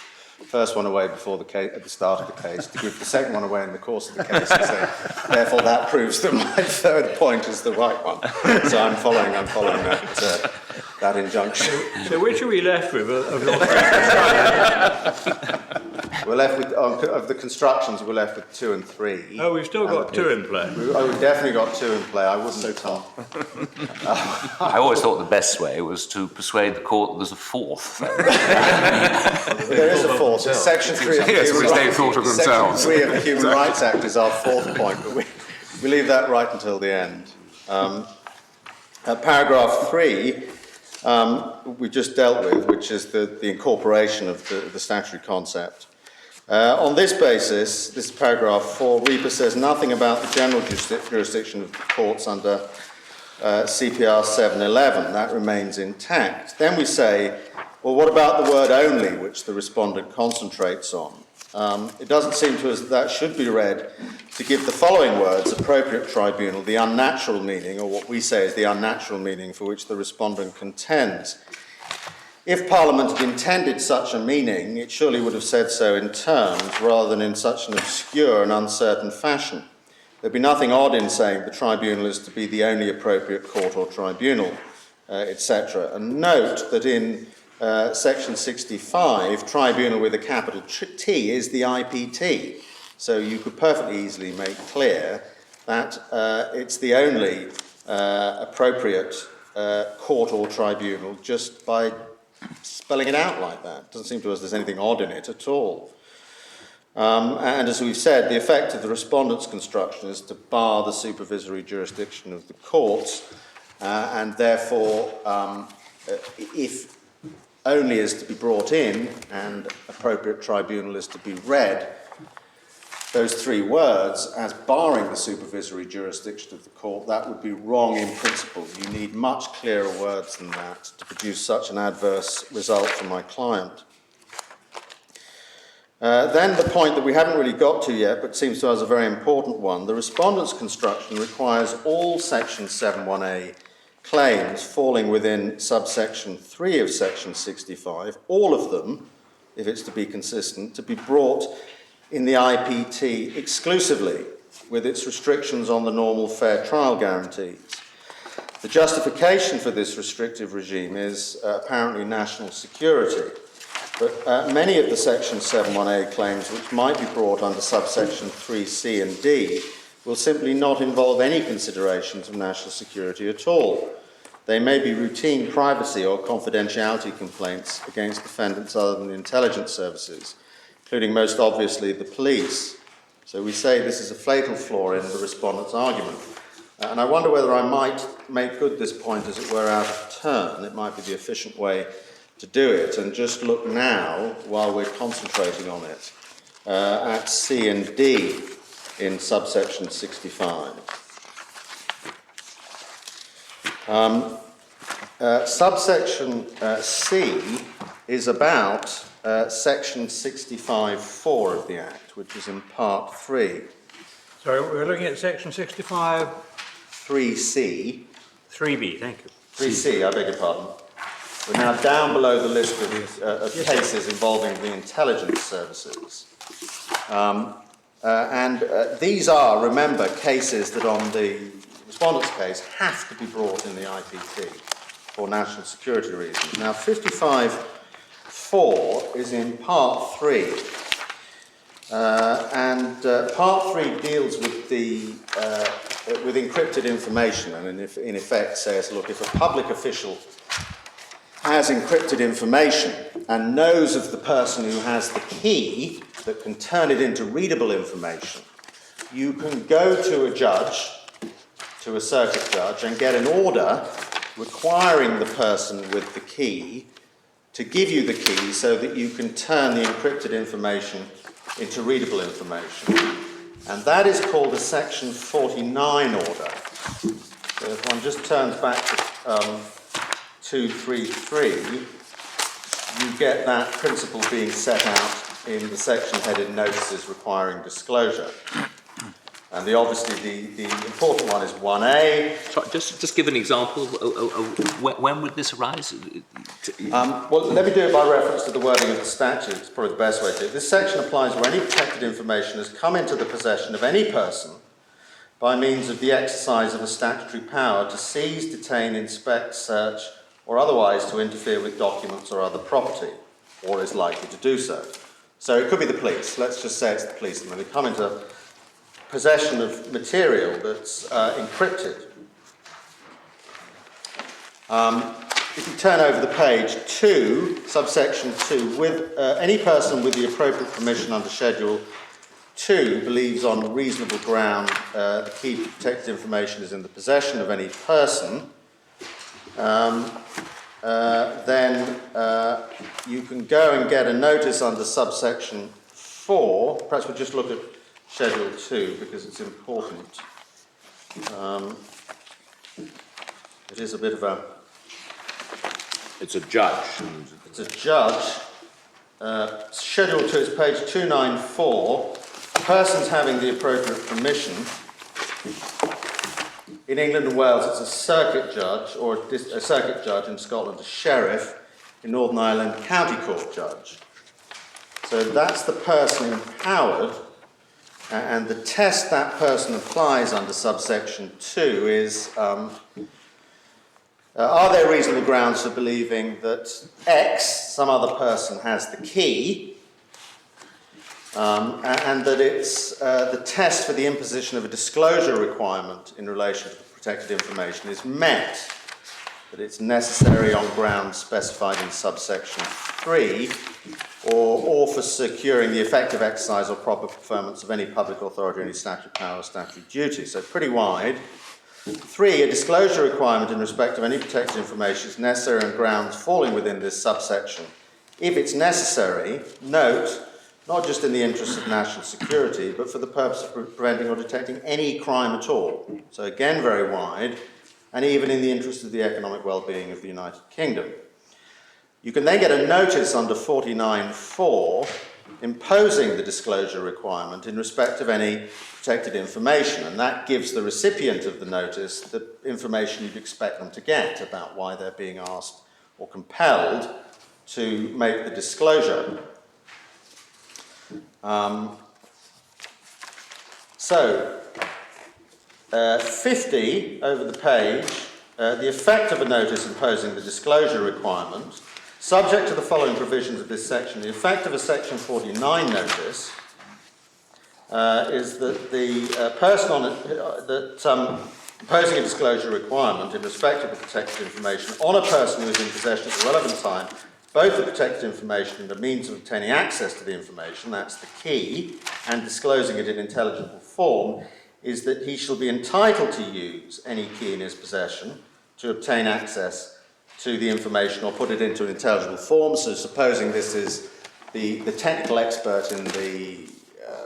first one away before the case, at the start of the case, to give the second one away in the course of the case, and say, therefore that proves that my third point is the right one. So I'm following that injunction. So which are we left with of your We're left with, of the constructions, we're left with 2 and 3. Oh, we've still got 2 in play. We've definitely got 2 in play. I wouldn't tell. I always thought the best way was to persuade the court that there's a fourth. There is a fourth. Section 3 of the Human Rights Act is our 4th point, but we leave that right until the end. Paragraph 3 we just dealt with, which is the incorporation of the statutory concept. On this basis, this is paragraph 4, REPA says nothing about the general jurisdiction of the courts under CPR 711. That remains intact. Then we say, well, what about the word only, which the respondent concentrates on? It doesn't seem to us that should be read to give the following words, appropriate tribunal, the unnatural meaning, or what we say is the unnatural meaning for which the respondent contends. If Parliament had intended such a meaning, it surely would have said so in terms rather than in such an obscure and uncertain fashion. There'd be nothing odd in saying the tribunal is to be the only appropriate court or tribunal, etc. And note that in Section 65, tribunal with a capital T is the IPT. So you could perfectly easily make clear that it's the only appropriate court or tribunal just by spelling it out like that. It doesn't seem to us there's anything odd in it at all. And as we've said, the effect of the respondent's construction is to bar the supervisory jurisdiction of the courts, and therefore, if only is to be brought in and appropriate tribunal is to be read, those 3 words as barring the supervisory jurisdiction of the court, that would be wrong in principle. You need much clearer words than that to produce such an adverse result for my client. Then the point that we haven't really got to yet, but seems to us a very important one, the Respondent's construction requires all Section 71A claims falling within subsection 3 of Section 65, all of them, if it's to be consistent, to be brought in the IPT exclusively, with its restrictions on the normal fair trial guarantees. The justification for this restrictive regime is apparently national security. But many of the Section 71A claims which might be brought under subsection 3C and D will simply not involve any considerations of national security at all. They may be routine privacy or confidentiality complaints against defendants other than the intelligence services, including most obviously the police. So we say this is a fatal flaw in the Respondent's argument. And I wonder whether I might make good this point, as it were, out of turn. It might be the efficient way to do it, and just look now, while we're concentrating on it, at C and D in subsection 65. Subsection C is about section 65(4) of the Act, which is in part 3. Sorry, we're looking at section 65? 3C. 3B, thank you. 3C, I beg your pardon. We're now down below the list of cases involving the intelligence services. These are, remember, cases that on the Respondent's case have to be brought in the IPT for national security reasons. Now, 55(4) is in Part 3. Part 3 deals with with encrypted information, and in effect says, look, if a public official has encrypted information and knows of the person who has the key that can turn it into readable information, you can go to a judge, to a circuit judge, and get an order requiring the person with the key to give you the key so that you can turn the encrypted information into readable information. And that is called a Section 49 order. So if one just turns back to 233, you get that principle being set out in the section headed Notices Requiring Disclosure. And obviously the important one is 1A. Sorry, just give an example. When would this arise? Well, let me do it by reference to the wording of the statute. It's probably the best way to do it. This section applies where any protected information has come into the possession of any person by means of the exercise of a statutory power to seize, detain, inspect, search, or otherwise to interfere with documents or other property, or is likely to do so. So it could be the police. Let's just say it's the police, and when they come into possession of material that's encrypted. If you turn over the page, 2, subsection 2, with any person with the appropriate permission under Schedule 2 believes on reasonable ground the key to protected information is in the possession of any person, then you can go and get a notice under subsection 4. Perhaps we'll just look at Schedule 2 because it's important. It is a bit of a... It's a judge. It's a judge. Schedule 2 is page 294. Persons having the appropriate permission. In England and Wales, it's a circuit judge, or a circuit judge. In Scotland, a sheriff. In Northern Ireland, county court judge. So that's the person empowered, and the test that person applies under subsection 2 is, are there reasonable grounds for believing that X, some other person, has the key, and that it's the test for the imposition of a disclosure requirement in relation to the protected information is met, that it's necessary on grounds specified in subsection 3, or for securing the effective exercise or proper performance of any public authority, any statutory power or statutory duty. So pretty wide. 3, a disclosure requirement in respect of any protected information is necessary on grounds falling within this subsection. If it's necessary, note, not just in the interest of national security, but for the purpose of preventing or detecting any crime at all. So again, very wide, and even in the interest of the economic well-being of the United Kingdom. You can then get a notice under 49(4) imposing the disclosure requirement in respect of any protected information, and that gives the recipient of the notice the information you'd expect them to get about why they're being asked or compelled to make the disclosure. 50 over the page, the effect of a notice imposing the disclosure requirement, subject to the following provisions of this section. The effect of a Section 49 notice is that the person on it, imposing a disclosure requirement in respect of the protected information on a person who is in possession at the relevant time, both the protected information and the means of obtaining access to the information, that's the key, and disclosing it in intelligible form, is that he shall be entitled to use any key in his possession to obtain access to the information or put it into an intelligible form. So supposing this is the technical expert in the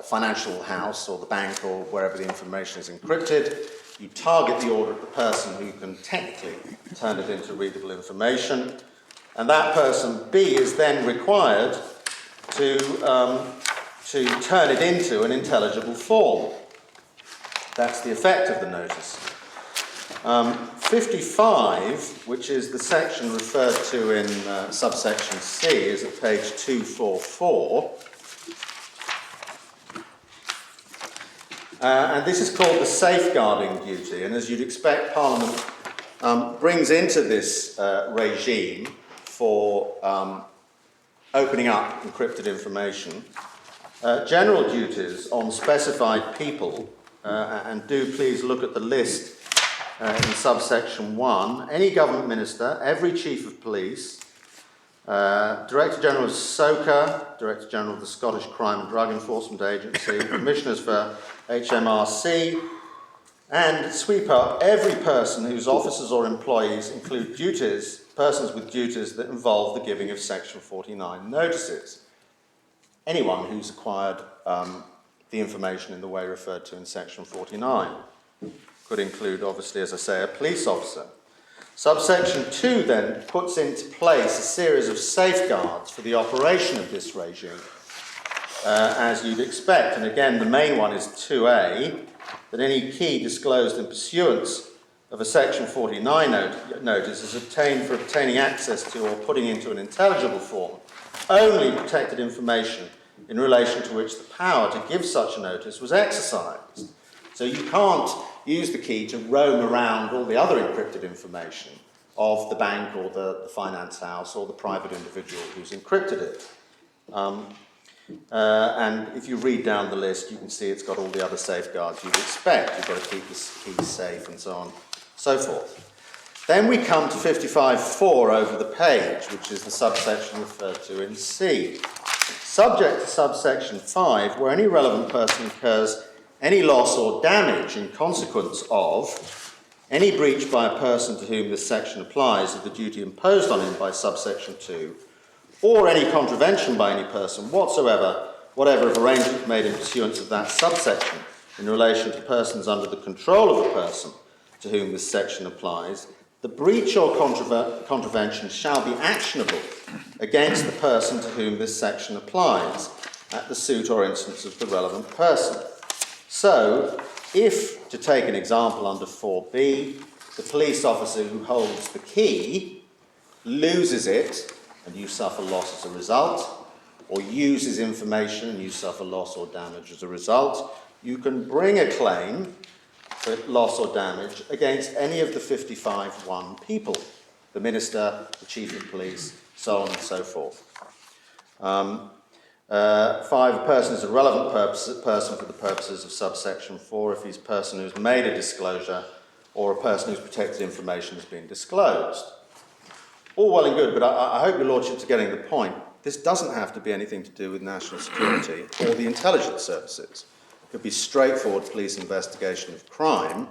financial house or the bank or wherever the information is encrypted, you target the order at the person who can technically turn it into readable information, and that person B is then required to turn it into an intelligible form. That's the effect of the notice. 55, which is the section referred to in subsection C, is at page 244. And this is called the safeguarding duty, and as you'd expect, Parliament brings into this regime for opening up encrypted information general duties on specified people, and do please look at the list in subsection 1. Any government minister, every chief of police, Director General of SOCA, Director General of the Scottish Crime and Drug Enforcement Agency, Commissioners for HMRC, and sweep up every person whose officers or employees include duties, persons with duties that involve the giving of Section 49 notices. Anyone who's acquired the information in the way referred to in Section 49 could include, obviously, as I say, a police officer. Subsection 2 then puts into place a series of safeguards for the operation of this regime, as you'd expect. And again, the main one is 2A, that any key disclosed in pursuance of a Section 49 notice is obtained for obtaining access to or putting into an intelligible form only protected information in relation to which the power to give such a notice was exercised. So you can't use the key to roam around all the other encrypted information of the bank or the finance house or the private individual who's encrypted it. And if you read down the list, you can see it's got all the other safeguards you'd expect. You've got to keep the keys safe and so on, so forth. Then we come to 55.4 over the page, which is the subsection referred to in C. Subject to subsection 5, where any relevant person incurs any loss or damage in consequence of any breach by a person to whom this section applies of the duty imposed on him by subsection 2, or any contravention by any person whatsoever, whatever of arrangement made in pursuance of that subsection in relation to persons under the control of a person to whom this section applies, the breach or contravention shall be actionable against the person to whom this section applies at the suit or instance of the relevant person. So, if, to take an example under 4B, the police officer who holds the key loses it and you suffer loss as a result, or uses information and you suffer loss or damage as a result, you can bring a claim for loss or damage against any of the 55(1) people, the minister, the chief of police, so on and so forth. 5, a person is a relevant person for the purposes of subsection 4 if he's a person who's made a disclosure or a person whose protected information has been disclosed. All well and good, but I hope your lordship's getting the point. This doesn't have to be anything to do with national security or the intelligence services. It could be straightforward police investigation of crime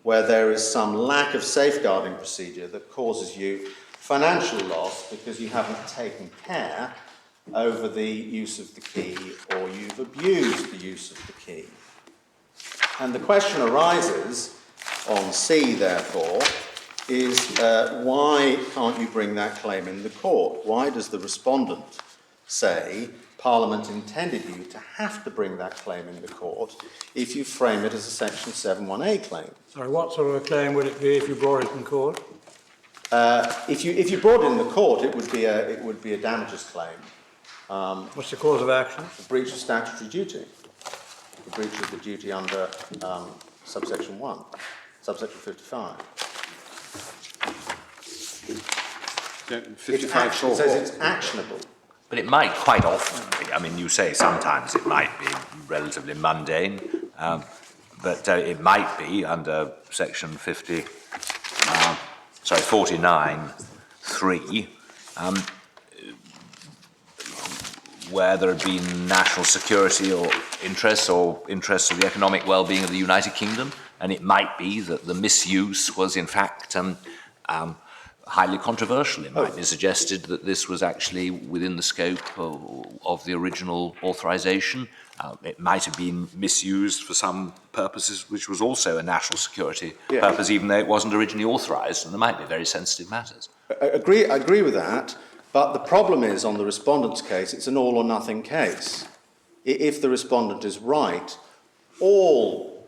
where there is some lack of safeguarding procedure that causes you financial loss because you haven't taken care over the use of the key or you've abused the use of the key. And the question arises on C, therefore, is why can't you bring that claim in the court? Why does the respondent say Parliament intended you to have to bring that claim in the court if you frame it as a Section 7(1)(a) claim. Sorry, what sort of a claim would it be if you brought it in court? If you brought it in the court, it would be a damages claim. What's the cause of action? The breach of statutory duty. The breach of the duty under subsection 1, subsection 55. 55 It says it's actionable. But it might quite often be, I mean, you say sometimes it might be relatively mundane, but it might be under section 49(3), where there had been national security or interests of the economic well-being of the United Kingdom, and it might be that the misuse was in fact highly controversial. It might be suggested that this was actually within the scope of the original authorisation. It might have been misused for some purposes which was also a national security purpose, even though it wasn't originally authorised, and there might be very sensitive matters. I agree with that, but the problem is, on the respondent's case, it's an all or nothing case. If the respondent is right, all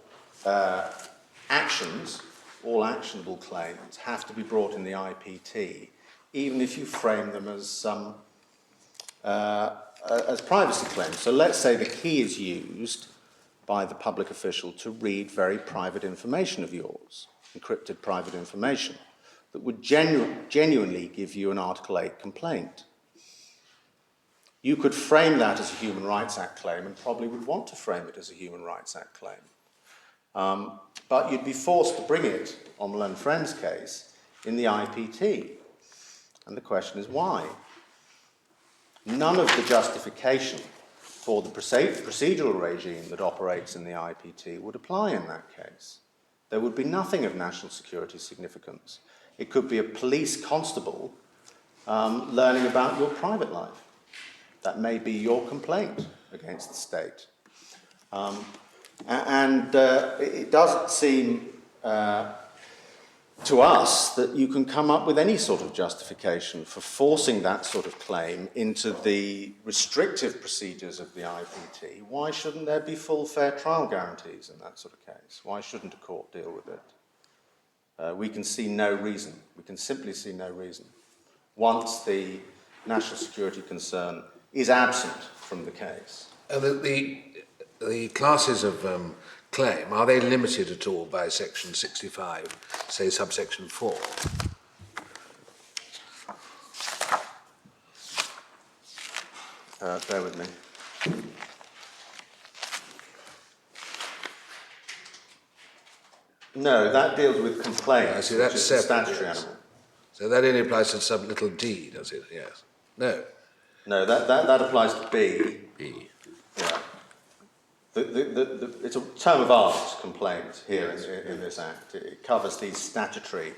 actions, all actionable claims have to be brought in the IPT, even if you frame them as privacy claims. So let's say the key is used by the public official to read very private information of yours, encrypted private information, that would genuinely give you an Article 8 complaint. You could frame that as a Human Rights Act claim, and probably would want to frame it as a Human Rights Act claim. But you'd be forced to bring it, on the Learned Friends case, in the IPT. And the question is why? None of the justification for the procedural regime that operates in the IPT would apply in that case. There would be nothing of national security significance. It could be a police constable learning about your private life. That may be your complaint against the state. It doesn't seem to us that you can come up with any sort of justification for forcing that sort of claim into the restrictive procedures of the IPT. Why shouldn't there be full fair trial guarantees in that sort of case? Why shouldn't a court deal with it? We can see no reason. We can simply see no reason. Once the national security concern is absent from the case. And the classes of claim, are they limited at all by section 65, say subsection 4? Bear with me. No, that deals with complaints. I see, that's which is separate, statutory yes. animal. So that only applies to sub little d, does it? Yes. No. No, that applies to B. B. Yeah. It's a term of art complaint here in this Act. It covers these statutory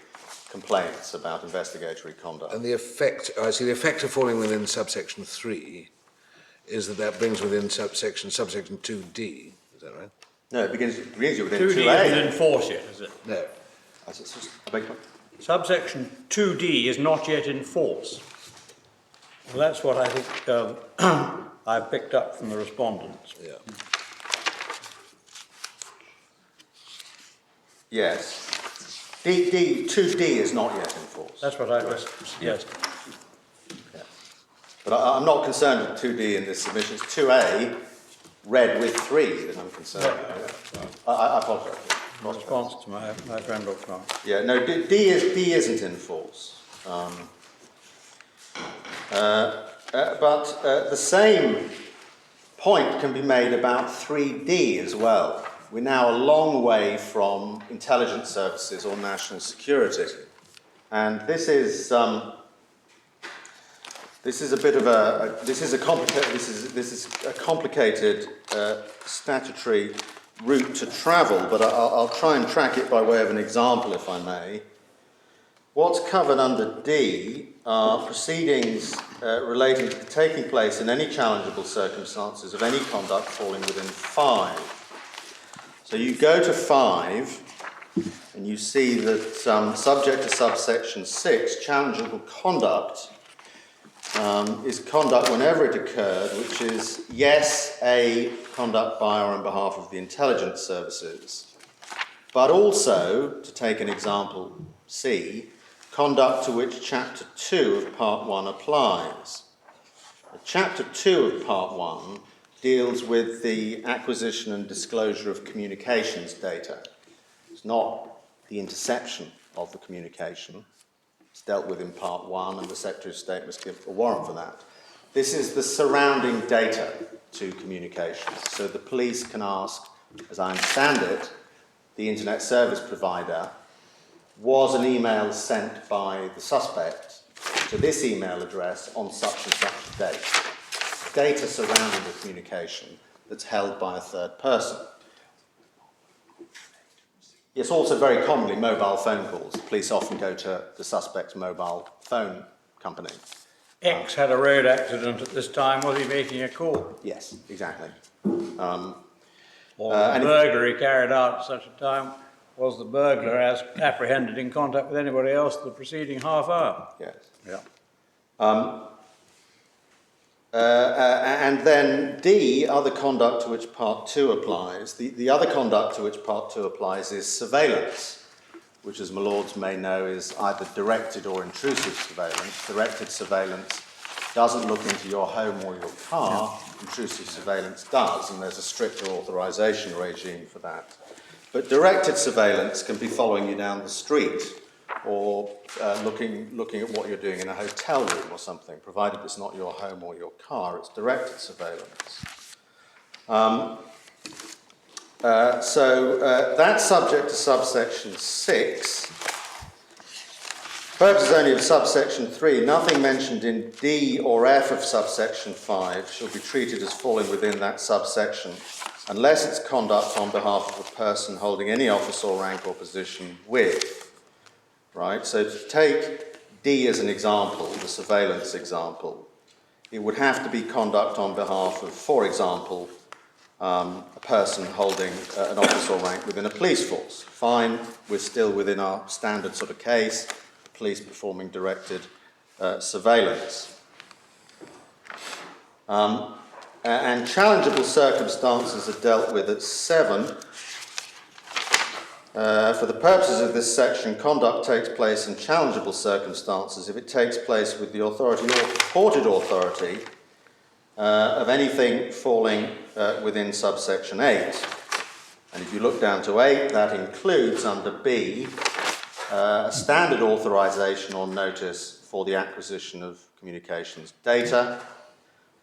complaints about investigatory conduct. And the effect, I see, the effect of falling within subsection 3 is that brings within subsection 2D. Is that right? No, it begins you within 2D 2A. isn't enforced yet, is it? No. I beg your pardon? Subsection 2D is not yet in force. Well, that's what I think I picked up from the respondents. Yeah. Yes. 2D is not yet in force. That's what I was suggesting. Yeah. But I'm not concerned with 2D in this submission. It's 2A read with 3 that I'm concerned with. I apologise. In response to my friend Dr. Mark. Yeah, no, D isn't in force. But the same point can be made about 3D as well. We're now a long way from intelligence services or national security, and this is a bit of a complicated statutory route to travel, but I'll try and track it by way of an example, if I may. What's covered under D are proceedings relating to the taking place in any challengeable circumstances of any conduct falling within 5. So you go to 5, and you see that subject to subsection 6, challengeable conduct is conduct whenever it occurred, which is, yes, A, conduct by or on behalf of the intelligence services, but also, to take an example C, conduct to which Chapter 2 of Part 1 applies. Chapter 2 of Part 1 deals with the acquisition and disclosure of communications data. It's not the interception of the communication. It's dealt with in Part 1, and the Secretary of State must give a warrant for that. This is the surrounding data to communications. So the police can ask, as I understand it, the internet service provider, was an email sent by the suspect to this email address on such and such a date? Data surrounding the communication that's held by a third person. It's also very commonly mobile phone calls. The police often go to the suspect's mobile phone company. X had a road accident at this time. Was he making a call? Yes, exactly. Or a burglary carried out at such a time? Was the burglar apprehended in contact with anybody else the preceding half hour? Yes. Yeah. And then D, other conduct to which Part 2 applies. The other conduct to which Part 2 applies is surveillance, which, as my lords may know, is either directed or intrusive surveillance. Directed surveillance doesn't look into your home or your car. Intrusive surveillance does, and there's a stricter authorisation regime for that. But directed surveillance can be following you down the street, or looking at what you're doing in a hotel room or something, provided it's not your home or your car. It's directed surveillance. That's subject to subsection 6. Purposes only of subsection 3, nothing mentioned in D or F of subsection 5 shall be treated as falling within that subsection, unless it's conduct on behalf of a person holding any office or rank or position with. Right, so to take D as an example, the surveillance example, it would have to be conduct on behalf of, for example, a person holding an office or rank within a police force. Fine, we're still within our standard sort of case, the police performing directed surveillance. And challengeable circumstances are dealt with at 7. For the purposes of this section, conduct takes place in challengeable circumstances if it takes place with the authority or purported authority of anything falling within subsection 8. And if you look down to 8, that includes under B a standard authorisation or notice for the acquisition of communications data,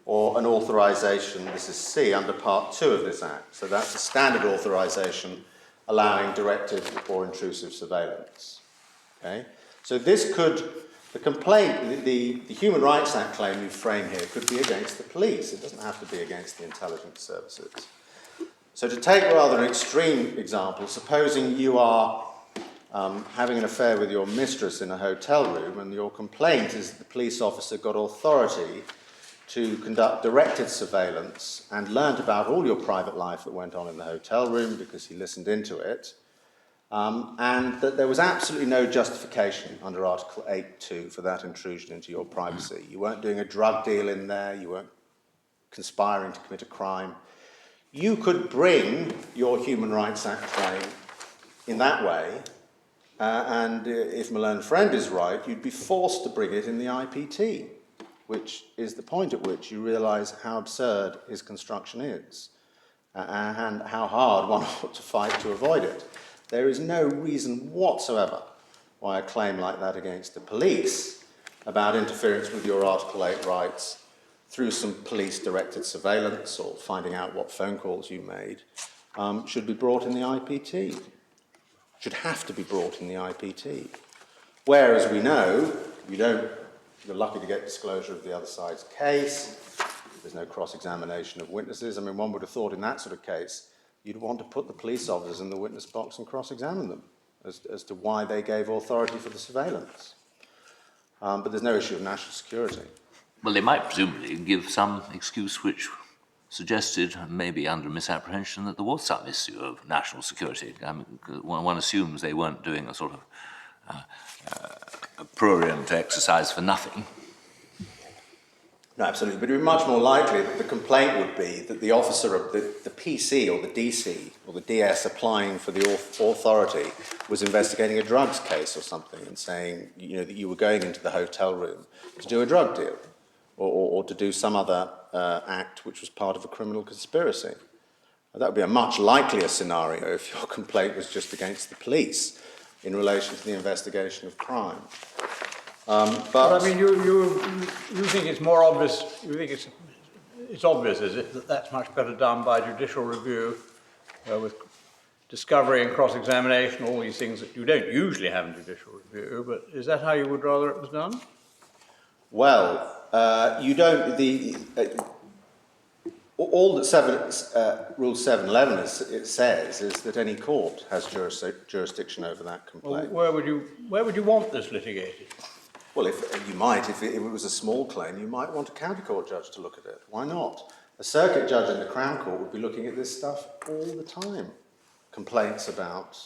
or an authorisation, this is C, under Part 2 of this Act. So that's a standard authorisation allowing directed or intrusive surveillance. Okay? So this could, the complaint, the Human Rights Act claim you frame here could be against the police. It doesn't have to be against the intelligence services. So to take rather an extreme example, supposing you are having an affair with your mistress in a hotel room and your complaint is that the police officer got authority to conduct directed surveillance and learnt about all your private life that went on in the hotel room because he listened into it, and that there was absolutely no justification under Article 8.2 for that intrusion into your privacy. You weren't doing a drug deal in there, you weren't conspiring to commit a crime. You could bring your Human Rights Act claim in that way, and if my learned friend is right, you'd be forced to bring it in the IPT, which is the point at which you realise how absurd his construction is and how hard one ought to fight to avoid it. There is no reason whatsoever why a claim like that against the police about interference with your Article 8 rights through some police-directed surveillance or finding out what phone calls you made should be brought in the IPT, should have to be brought in the IPT. Whereas we know you're lucky to get disclosure of the other side's case. There's no cross-examination of witnesses. I mean, one would have thought in that sort of case, you'd want to put the police officers in the witness box and cross-examine them as to why they gave authority for the surveillance. But there's no issue of national security. Well, they might presumably give some excuse which suggested, maybe under misapprehension, that there was some issue of national security. I mean, one assumes they weren't doing a sort of a prurient exercise for nothing. No, absolutely. But it would be much more likely that the complaint would be that the officer of the PC or the DC or the DS applying for the authority was investigating a drugs case or something and saying, you know, that you were going into the hotel room to do a drug deal or to do some other act which was part of a criminal conspiracy. That would be a much likelier scenario if your complaint was just against the police in relation to the investigation of crime. But I mean, you think it's more obvious, you think it's obvious, is it, that that's much better done by judicial review with discovery and cross-examination, all these things that you don't usually have in judicial review, but is that how you would rather it was done? Well, you don't, all that Rule 711 it says is that any court has jurisdiction over that complaint. Well, where would you want this litigated? Well, if it was a small claim, you might want a county court judge to look at it. Why not? A circuit judge in the Crown Court would be looking at this stuff all the time. Complaints about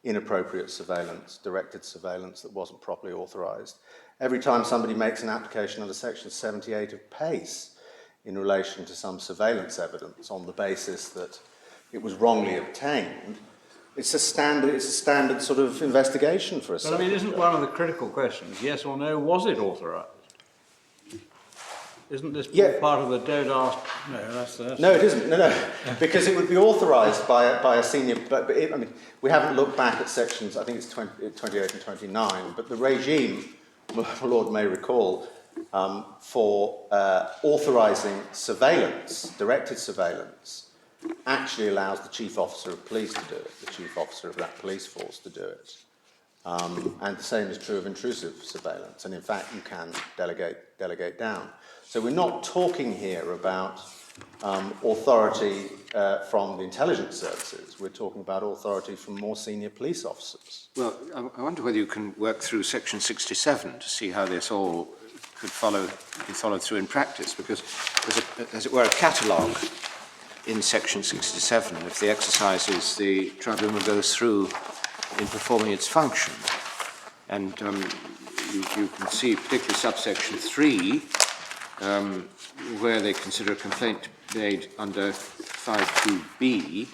inappropriate surveillance, directed surveillance that wasn't properly authorised. Every time somebody makes an application under Section 78 of PACE in relation to some surveillance evidence on the basis that it was wrongly obtained, it's a standard sort of investigation for a But I mean, isn't one of the critical questions, yes or no, was it authorised? Isn't this part of the don't ask? No, that's No, it isn't. No, because it would be authorised by a senior. I mean, we haven't looked back at sections. I think it's 28 and 29. But the regime, my Lord may recall, for authorising surveillance, directed surveillance, actually allows the chief officer of police to do it, the chief officer of that police force to do it. And the same is true of intrusive surveillance. And in fact, you can delegate down. So we're not talking here about authority from the intelligence services. We're talking about authority from more senior police officers. Well, I wonder whether you can work through Section 67 to see how this all could be followed through in practice, because there's, as it were, a catalogue in Section 67 of the exercises the tribunal goes through in performing its function. And you can see, particularly subsection 3, where they consider a complaint made under 5.2b,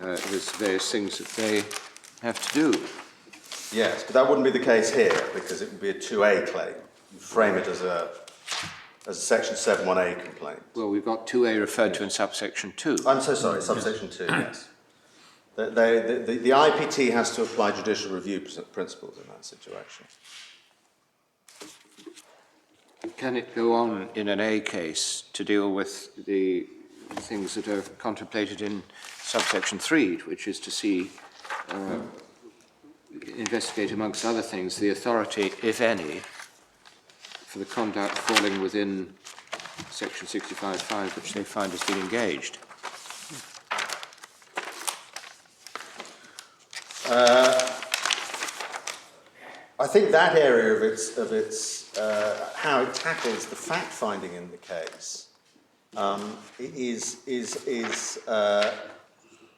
there's various things that they have to do. Yes, but that wouldn't be the case here, because it would be a 2A claim. You frame it as a Section 7.1a complaint. Well, we've got 2A referred to in subsection 2. I'm so sorry, subsection 2, yes. The IPT has to apply judicial review principles in that situation. Can it go on in an A case to deal with the things that are contemplated in subsection 3, which is to see, investigate amongst other things the authority, if any, for the conduct falling within section 65.5, which they find has been engaged? I think that area of its how it tackles the fact finding in the case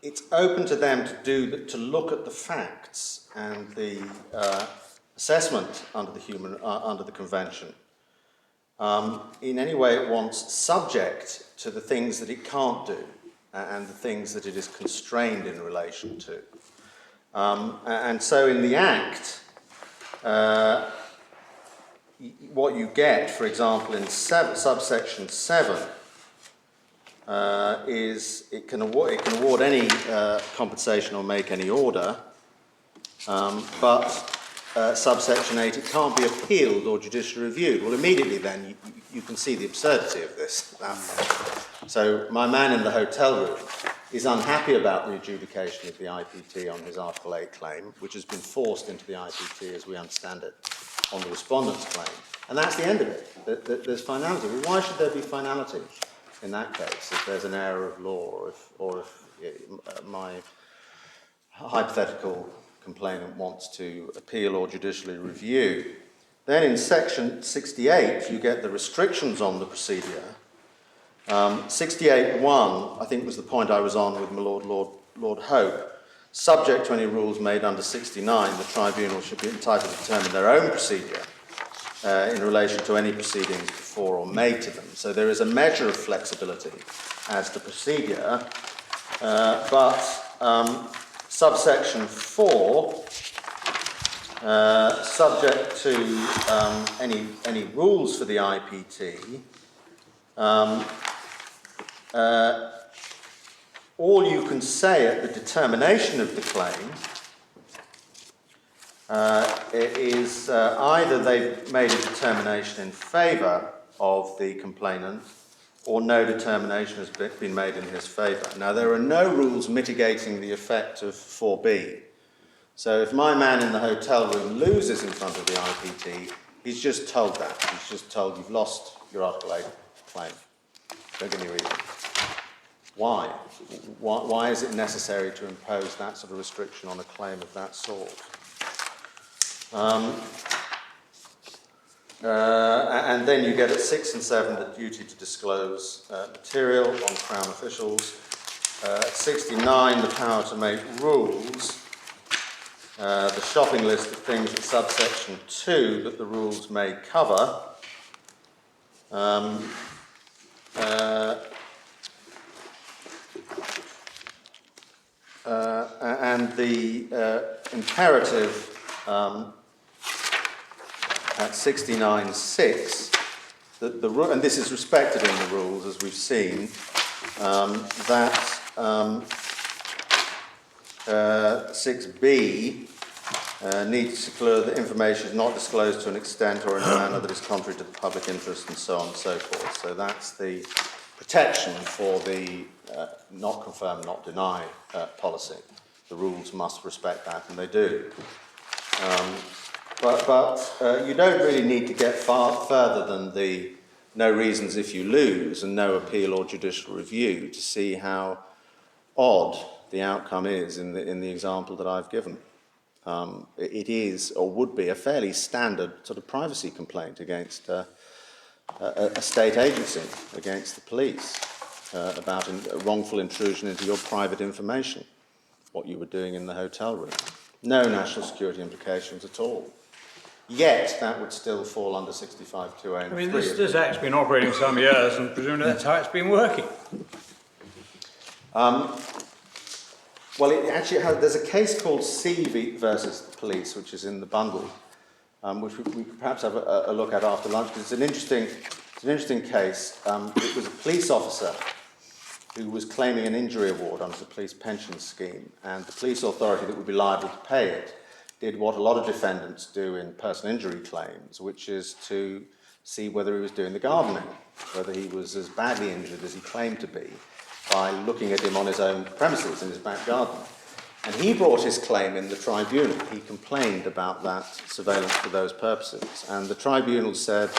it's open to them to look at the facts and the assessment under the convention in any way it wants, subject to the things that it can't do and the things that it is constrained in relation to. And so in the Act, what you get, for example, in subsection 7, is it can award any compensation or make any order, but subsection 8, it can't be appealed or judicially reviewed. Well, immediately then you can see the absurdity of this. So my man in the hotel room is unhappy about the adjudication of the IPT on his Article 8 claim, which has been forced into the IPT, as we understand it, on the Respondent's claim. And that's the end of it. There's finality. Well, why should there be finality in that case if there's an error of law or if my hypothetical complainant wants to appeal or judicially review? Then in section 68, you get the restrictions on the procedure. 68.1, I think, was the point I was on with my Lord Hope. Subject to any rules made under 69, the tribunal should be entitled to determine their own procedure in relation to any proceedings before or made to them. So there is a measure of flexibility as to procedure, but subsection 4, subject to any rules for the IPT, all you can say at the determination of the claim is either they've made a determination in favour of the complainant or no determination has been made in his favour. Now, there are no rules mitigating the effect of 4B. So if my man in the hotel room loses in front of the IPT, he's just told that. He's just told you've lost your Article 8 claim. Don't give me a reason. Why? Why is it necessary to impose that sort of restriction on a claim of that sort? And then you get at 6 and 7 the duty to disclose material on Crown officials. At 69, the power to make rules. The shopping list of things in subsection 2 that the rules may cover. And the imperative at 69.6, that and this is respected in the rules, as we've seen, that 6B needs to clear that information is not disclosed to an extent or in a manner that is contrary to the public interest, and so on and so forth. So that's the protection for the not confirm, not deny policy. The rules must respect that, and they do. But you don't really need to get far further than the no reasons if you lose and no appeal or judicial review to see how odd the outcome is in the example that I've given. It is, or would be, a fairly standard sort of privacy complaint against a state agency, against the police, about a wrongful intrusion into your private information, what you were doing in the hotel room. No national security implications at all. Yet, that would still fall under 65(2)(a) and 3. I mean, this Act's been operating some years, and presumably that's how it's been working. Well, it actually has, there's a case called Civ versus the police, which is in the bundle, which we could perhaps have a look at after lunch, because it's an interesting case. It was a police officer who was claiming an injury award under the police pension scheme, and the police authority that would be liable to pay it did what a lot of defendants do in personal injury claims, which is to see whether he was doing the gardening, whether he was as badly injured as he claimed to be, by looking at him on his own premises in his back garden. And he brought his claim in the tribunal. He complained about that surveillance for those purposes. And the tribunal said,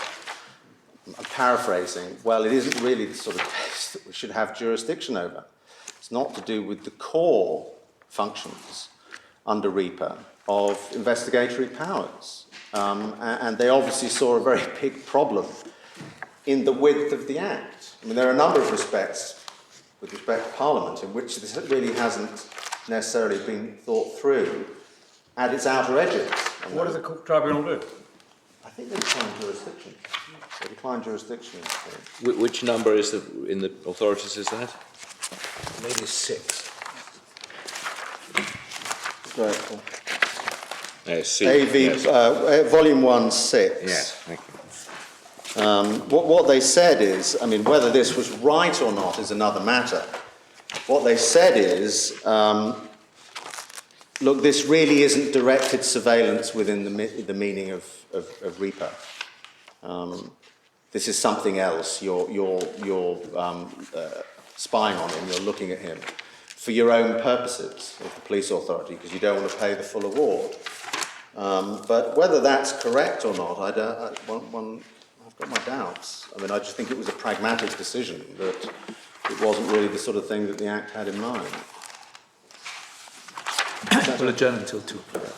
I'm paraphrasing, well, it isn't really the sort of case that we should have jurisdiction over. It's not to do with the core functions under REPA of investigatory powers. And they obviously saw a very big problem in the width of the Act. I mean, there are a number of respects, with respect to Parliament, in which this really hasn't necessarily been thought through at its outer edges. What does the tribunal do? I think they decline jurisdiction. They decline jurisdiction. Which number is in the authorities is that? Maybe 6. Right. C. AV, yes. Volume 1, 6. Yes, thank you. What they said is, I mean, whether this was right or not is another matter. What they said is, look, this really isn't directed surveillance within the meaning of REPA. This is something else. You're spying on him, you're looking at him for your own purposes of the police authority, because you don't want to pay the full award. But whether that's correct or not, I've got my doubts. I mean, I just think it was a pragmatic decision that it wasn't really the sort of thing that the Act had in mind. We'll adjourn until 2 o'clock.